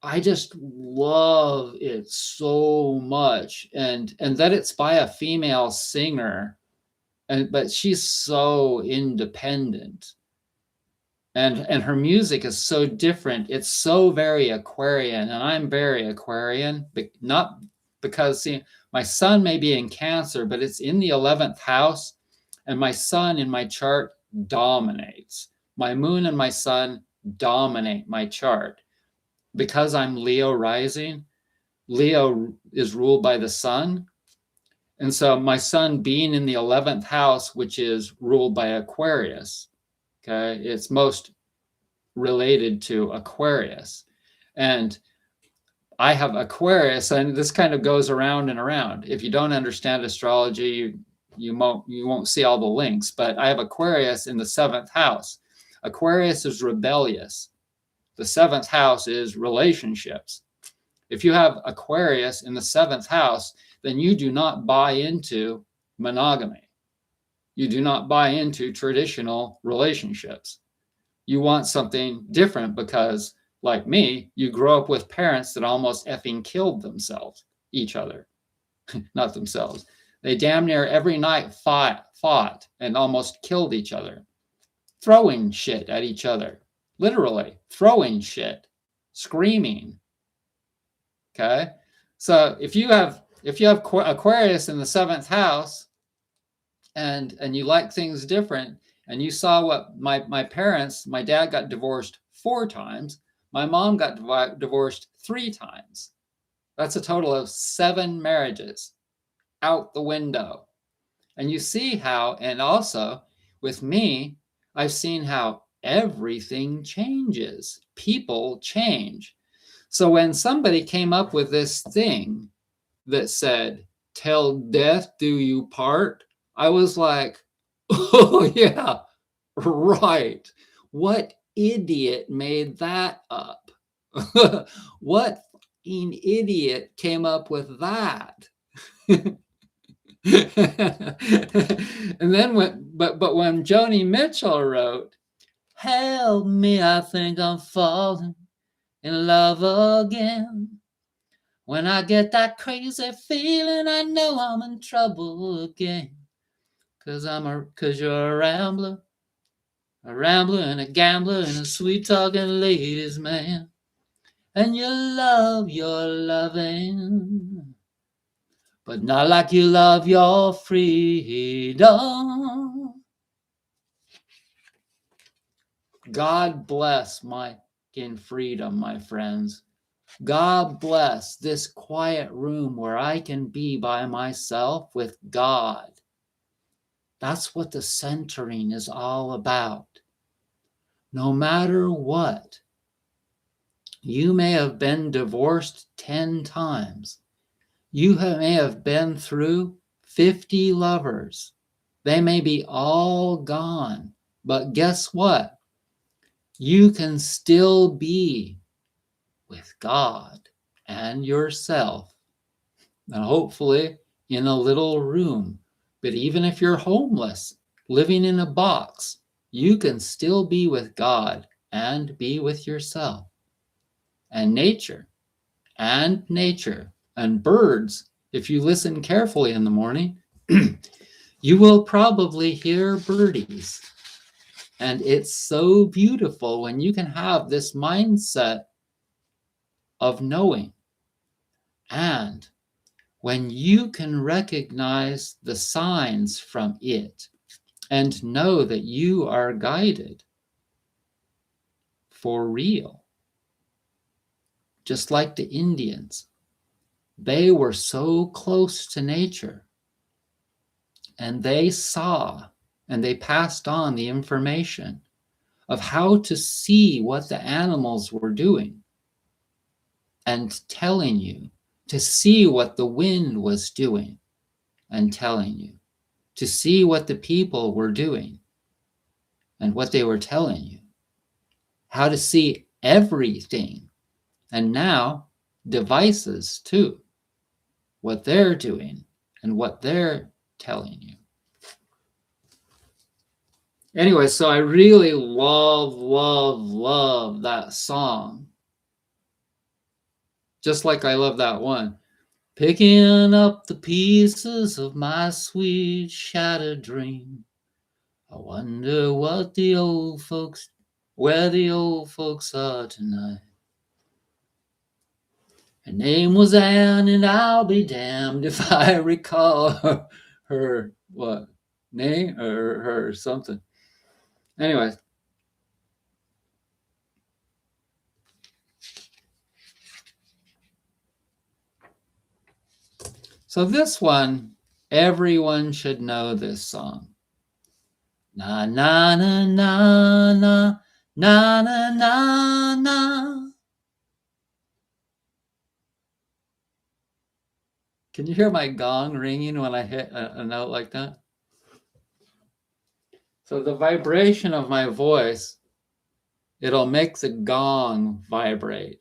I just love it so much. And that it's by a female singer. But she's so independent. And her music is so different. It's so very Aquarian, and I'm very Aquarian, but not because, see, my sun may be in Cancer, but it's in the 11th house, and my sun in my chart dominates. My moon and my sun dominate my chart. Because I'm Leo rising, Leo is ruled by the sun. And so my sun being in the 11th house, which is ruled by Aquarius, okay, it's most related to Aquarius. And I have Aquarius, and this kind of goes around and around. If you don't understand astrology, you won't see all the links, but I have Aquarius in the 7th house. Aquarius is rebellious. The 7th house is relationships. If you have Aquarius in the 7th house, then you do not buy into monogamy. You do not buy into traditional relationships. You want something different because, like me, you grow up with parents that almost effing killed themselves, each other, not themselves. They damn near every night fought and almost killed each other, throwing shit at each other, literally throwing shit, screaming. Okay, so if you have Aquarius in the 7th house, and you like things different, and you saw what my parents, my dad got divorced 4 times, my mom got divorced 3 times. That's a total of 7 marriages out the window. And you see how, and also with me, I've seen how everything changes. People change. So when somebody came up with this thing that said, "Till death do you part," I was like, oh yeah, right. What idiot made that up? What fucking idiot came up with that? And then when Joni Mitchell wrote, "Help me, I think I'm falling in love again. When I get that crazy feeling, I know I'm in trouble again. Cause you're a rambler and a gambler and a sweet talking ladies man. And you love your loving, but not like you love your freedom." God bless my in freedom, my friends. God bless this quiet room where I can be by myself with God. That's what the centering is all about. No matter what, you may have been divorced 10 times. You may have been through 50 lovers. They may be all gone. But guess what? You can still be with God and yourself, and hopefully in a little room. But even if you're homeless, living in a box, you can still be with God and be with yourself. And nature and birds, if you listen carefully in the morning, you will probably hear birdies. And it's so beautiful when you can have this mindset of knowing. And when you can recognize the signs from it and know that you are guided for real. Just like the Indians, they were so close to nature and they saw and they passed on the information of how to see what the animals were doing and telling you, to see what the wind was doing and telling you, to see what the people were doing and what they were telling you, how to see everything. And now devices too, what they're doing and what they're telling you. Anyway, so I really love that song. Just like I love that one. Picking up the pieces of my sweet shattered dream. I wonder what the old folks, where the old folks are tonight. Her name was Anne, and I'll be damned if I recall her what name or her something. Anyway. So this one, everyone should know this song. Na na na na na na na na na. Can you hear my gong ringing when I hit a note like that? So the vibration of my voice, it'll make the gong vibrate.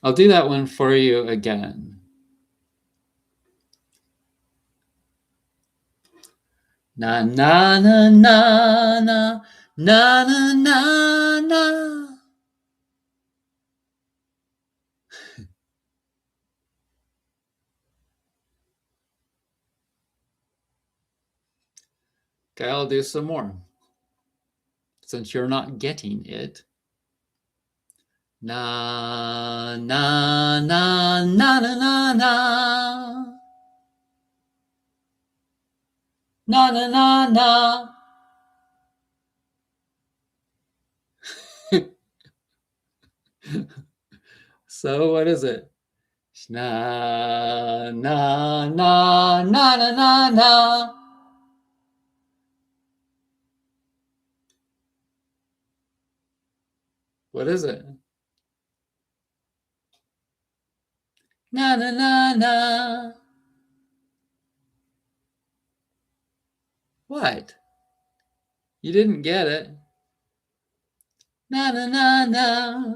I'll do that one for you again. Na na na na na na na na na. Okay, I'll do some more. Since you're not getting it. Na na na na na na na. Na na na na. So what is it? Na na na na na na na. What is it? Na na na na. What? You didn't get it. Na na na na.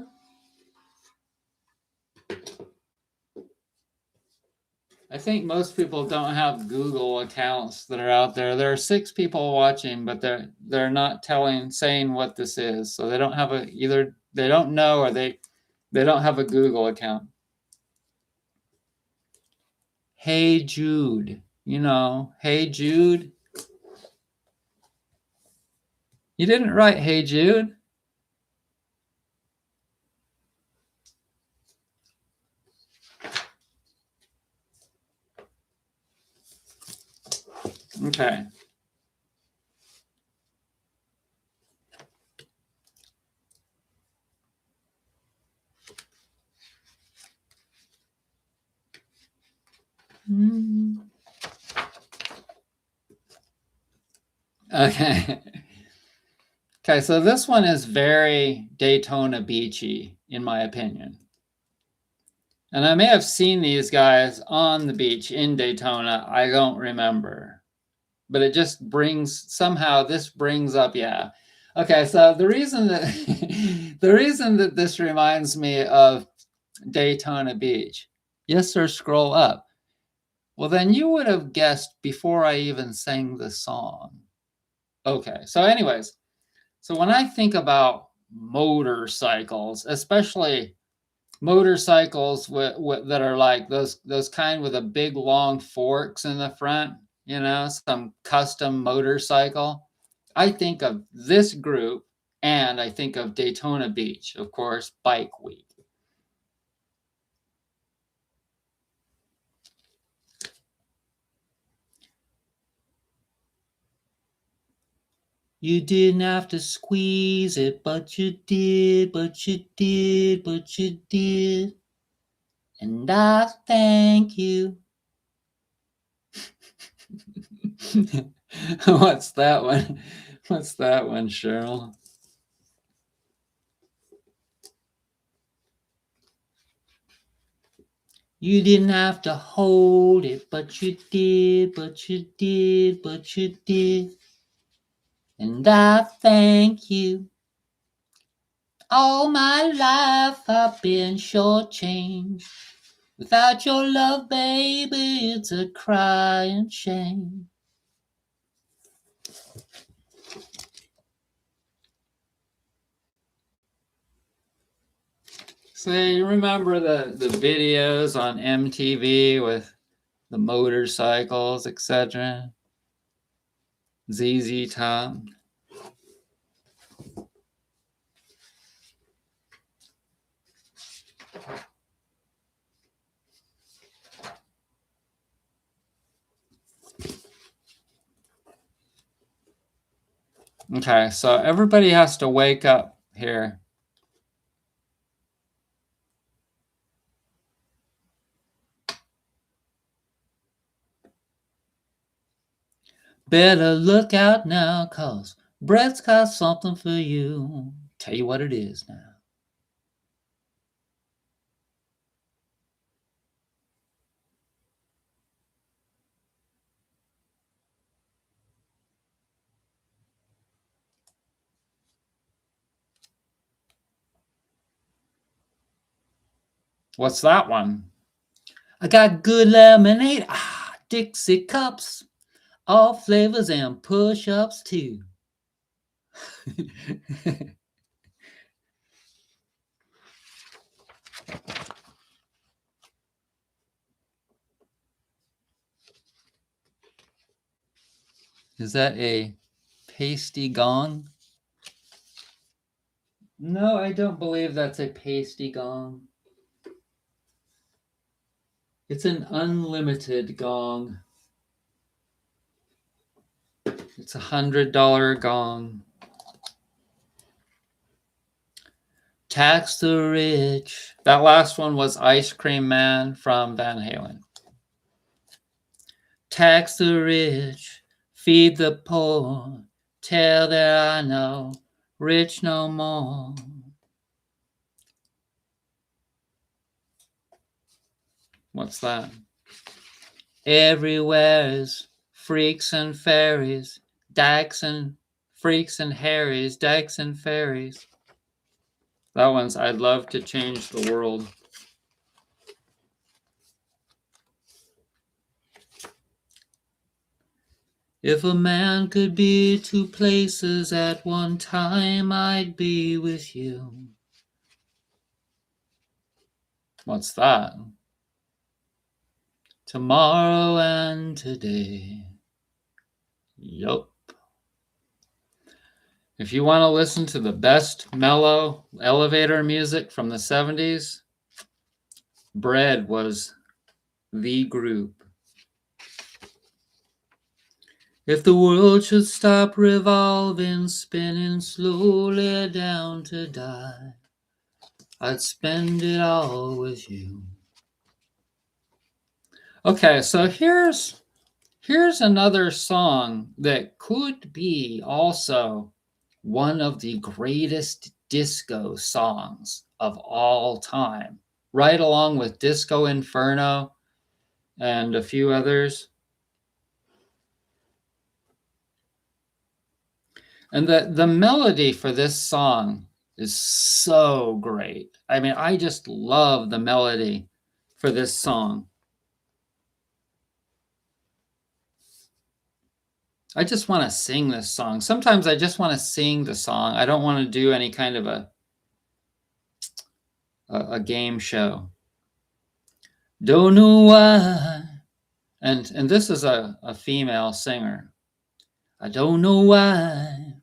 I think most people don't have Google accounts that are out there. There are 6 people watching, but they're not saying what this is. So they don't have either they don't know or they don't have a Google account. Hey Jude, Hey Jude. You didn't write Hey Jude? Okay. Okay. Okay, so this one is very Daytona Beachy, in my opinion. And I may have seen these guys on the beach in Daytona. I don't remember. But it just brings, somehow this brings up, yeah. Okay, so the reason that the reason that this reminds me of Daytona Beach. Yes, sir, scroll up. Well, then you would have guessed before I even sang the song. Okay, so anyways, so when I think about motorcycles, especially motorcycles that are like those kind with a big long forks in the front, you know, some custom motorcycle, I think of this group and I think of Daytona Beach, of course, Bike Week. You didn't have to squeeze it, but you did, but you did, but you did. And I thank you. What's that one? What's that one, Cheryl? You didn't have to hold it, but you did, but you did, but you did. And I thank you. All my life I've been shortchanged. Without your love, baby, it's a crying shame. So you remember the videos on MTV with the motorcycles, etc. ZZ Top. Okay, so everybody has to wake up here. Better look out now, 'cause Brett's got something for you. Tell you what it is now. What's that one? I got good lemonade, Dixie cups, all flavors and push-ups too. Is that a pasty gong? No, I don't believe that's a pasty gong. It's an unlimited gong. It's $100 gong. Tax the rich. That last one was Ice Cream Man from Van Halen. Tax the rich, feed the poor, tell that I know, rich no more. What's that? Everywhere's freaks and fairies, dykes and freaks and harries, dykes and fairies. That one's I'd love to change the world. If a man could be two places at one time, I'd be with you. What's that? Tomorrow and today. Yup. If you want to listen to the best mellow elevator music from the 70s, Bread was the group. If the world should stop revolving, spinning slowly down to die, I'd spend it all with you. Okay, so here's another song that could be also one of the greatest disco songs of all time, right along with Disco Inferno and a few others. And the melody for this song is so great. I mean, I just love the melody for this song. I just want to sing this song. Sometimes I just want to sing the song. I don't want to do any kind of a game show. Don't know why. And this is a female singer. I don't know why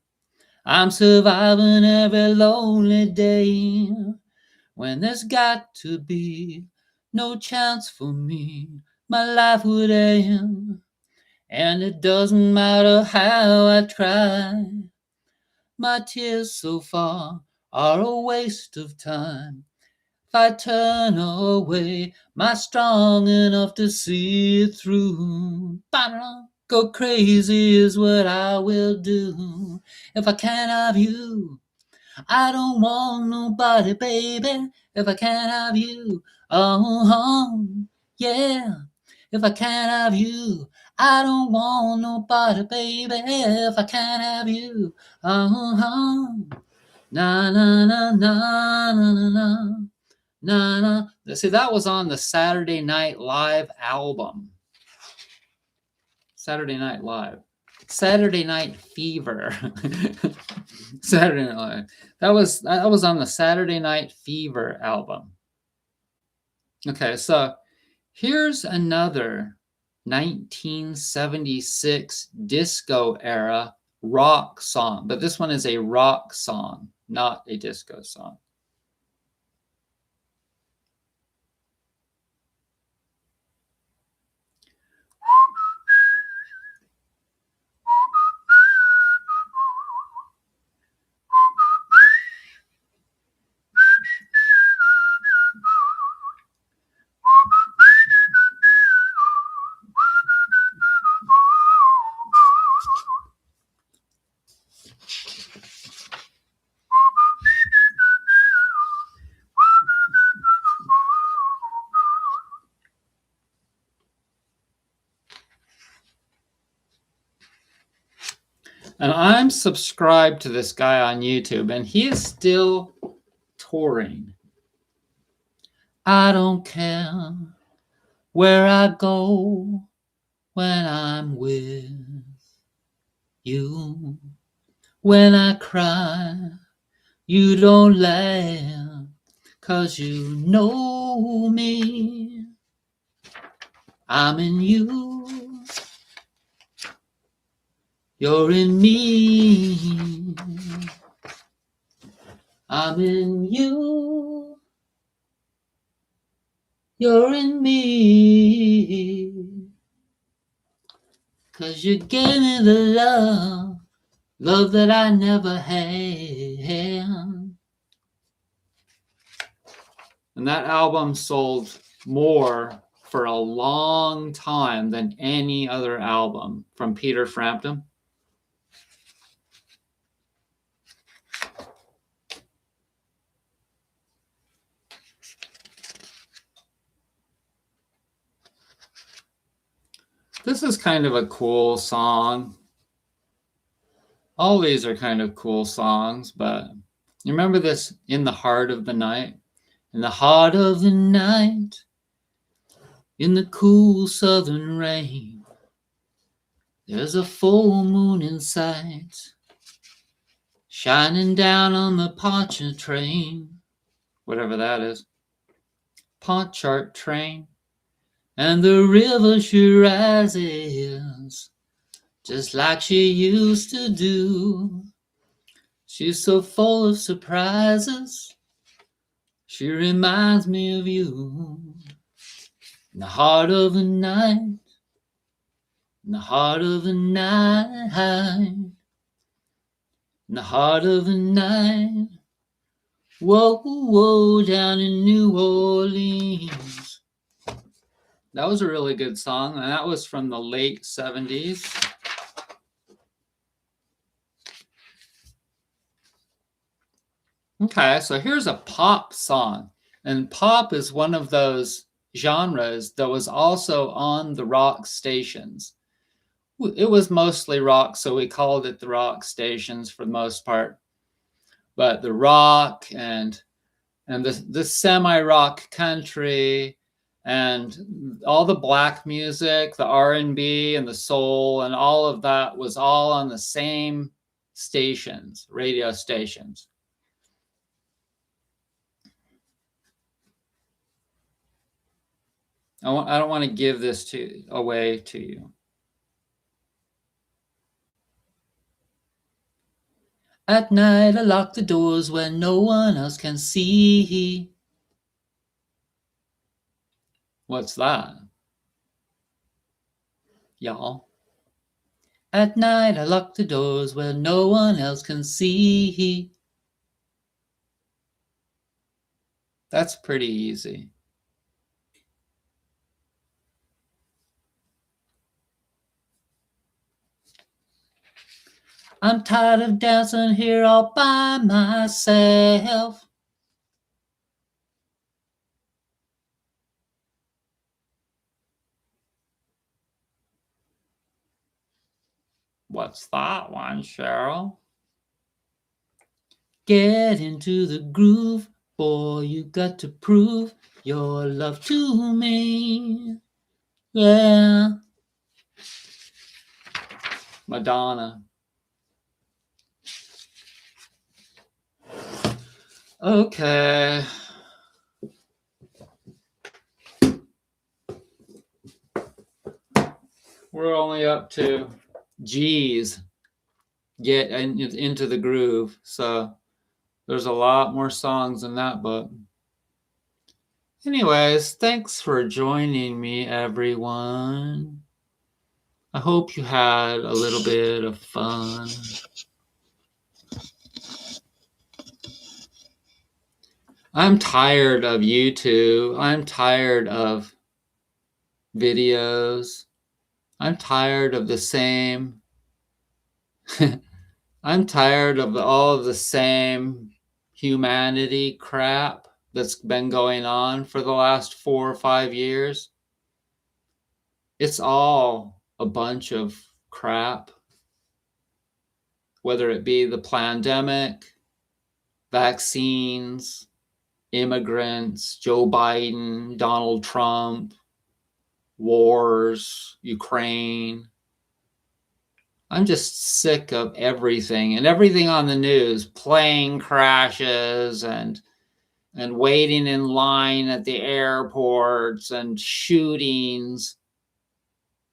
I'm surviving every lonely day when there's got to be no chance for me. My life would end, and it doesn't matter how I try. My tears so far are a waste of time. If I turn away, am I strong enough to see it through? Go crazy is what I will do. If I can't have you, I don't want nobody, baby. If I can't have you, oh, yeah. If I can't have you, I don't want nobody, baby. If I can't have you, oh, na na na na na na na na. See, that was on the Saturday Night Live album. Saturday Night Live. Saturday Night Fever. Saturday Night Live. That was on the Saturday Night Fever album. Okay, so here's another 1976 disco era rock song, but this one is a rock song, not a disco song. And I'm subscribed to this guy on YouTube, and he is still touring. I don't care where I go when I'm with you. When I cry, you don't laugh, 'cause you know me. I'm in you. You're in me. I'm in you. You're in me. 'Cause you gave me the love that I never had. And that album sold more for a long time than any other album from Peter Frampton. This is kind of a cool song. All these are kind of cool songs, but you remember this, In the Heart of the Night? In the heart of the night, in the cool southern rain, there's a full moon in sight, shining down on the Pontchartrain, whatever that is, Pontchartrain, and the river she rises, just like she used to do. She's so full of surprises. She reminds me of you. In the heart of the night. In the heart of the night. In the heart of the night. Whoa, whoa, down in New Orleans. That was a really good song, and that was from the late 70s. Okay, so here's a pop song. And pop is one of those genres that was also on the rock stations. It was mostly rock, so we called it the rock stations for the most part. But the rock and the semi-rock country and all the black music, the R&B and the soul and all of that was all on the same stations, radio stations. I don't want to give this away to you. At night I lock the doors where no one else can see. What's that? Y'all. At night I lock the doors where no one else can see. That's pretty easy. I'm tired of dancing here all by myself. What's that one, Cheryl? Get into the groove, boy, you got to prove your love to me. Yeah. Madonna. Okay. We're only up to G's. Get into the groove. So there's a lot more songs in that book. Anyways, thanks for joining me, everyone. I hope you had a little bit of fun. I'm tired of YouTube. I'm tired of videos. I'm tired of the same. I'm tired of all of the same humanity crap that's been going on for the last 4 or 5 years. It's all a bunch of crap, whether it be the pandemic, vaccines, immigrants, Joe Biden, Donald Trump, wars, Ukraine. I'm just sick of everything and everything on the news, plane crashes and waiting in line at the airports and shootings.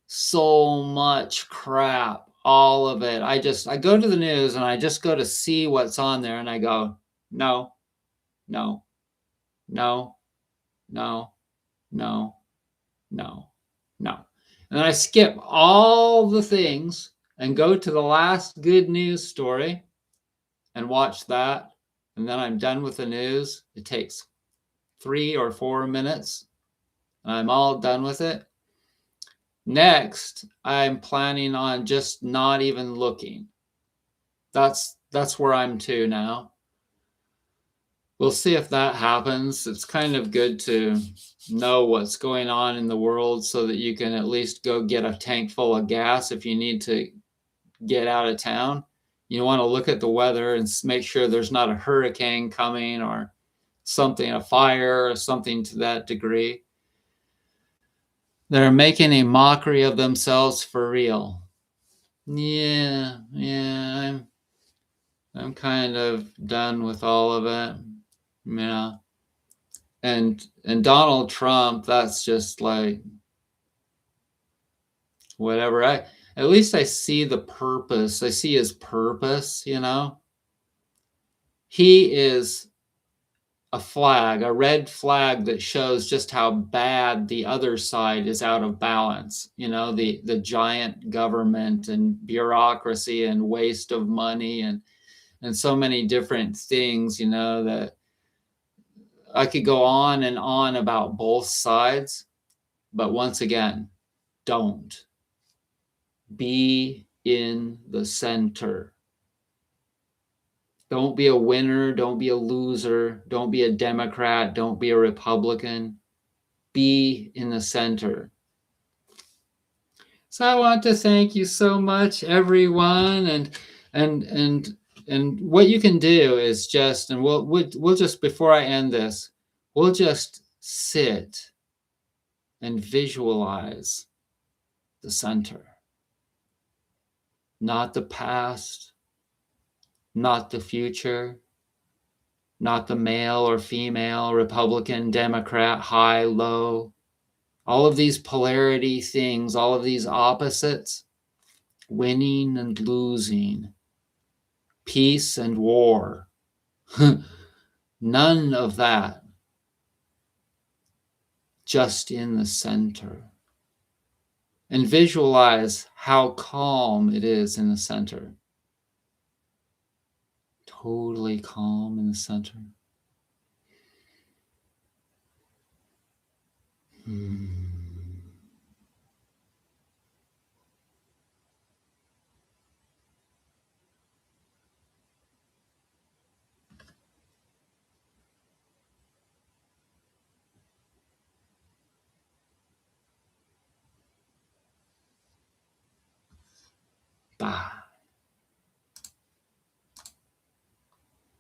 So much crap, all of it. I go to the news and I just go to see what's on there and I go, no, no, no, no, no, no, no. And then I skip all the things and go to the last good news story and watch that. And then I'm done with the news. It takes 3 or 4 minutes and I'm all done with it. Next, I'm planning on just not even looking. That's where I'm to now. We'll see if that happens. It's kind of good to know what's going on in the world so that you can at least go get a tank full of gas if you need to get out of town. You want to look at the weather and make sure there's not a hurricane coming or something, a fire or something to that degree. They're making a mockery of themselves for real. Yeah, I'm kind of done with all of it. Yeah. And Donald Trump, that's just like whatever. At least I see the purpose. I see his purpose, you know. he is a flag, a red flag that shows just how bad the other side is out of balance. You know, the giant government and bureaucracy and waste of money and so many different things, you know, that I could go on and on about both sides. But once again, don't be in the center. Don't be a winner. Don't be a loser. Don't be a Democrat. Don't be a Republican. Be in the center. So I want to thank you so much, everyone, and what you can do is just, and we'll just, before I end this, we'll just sit and visualize the center, not the past, not the future, not the male or female, Republican, Democrat, high, low, all of these polarity things, all of these opposites, winning and losing, peace and war. None of that. Just in the center. And visualize how calm it is in the center. Totally calm in the center. Bye.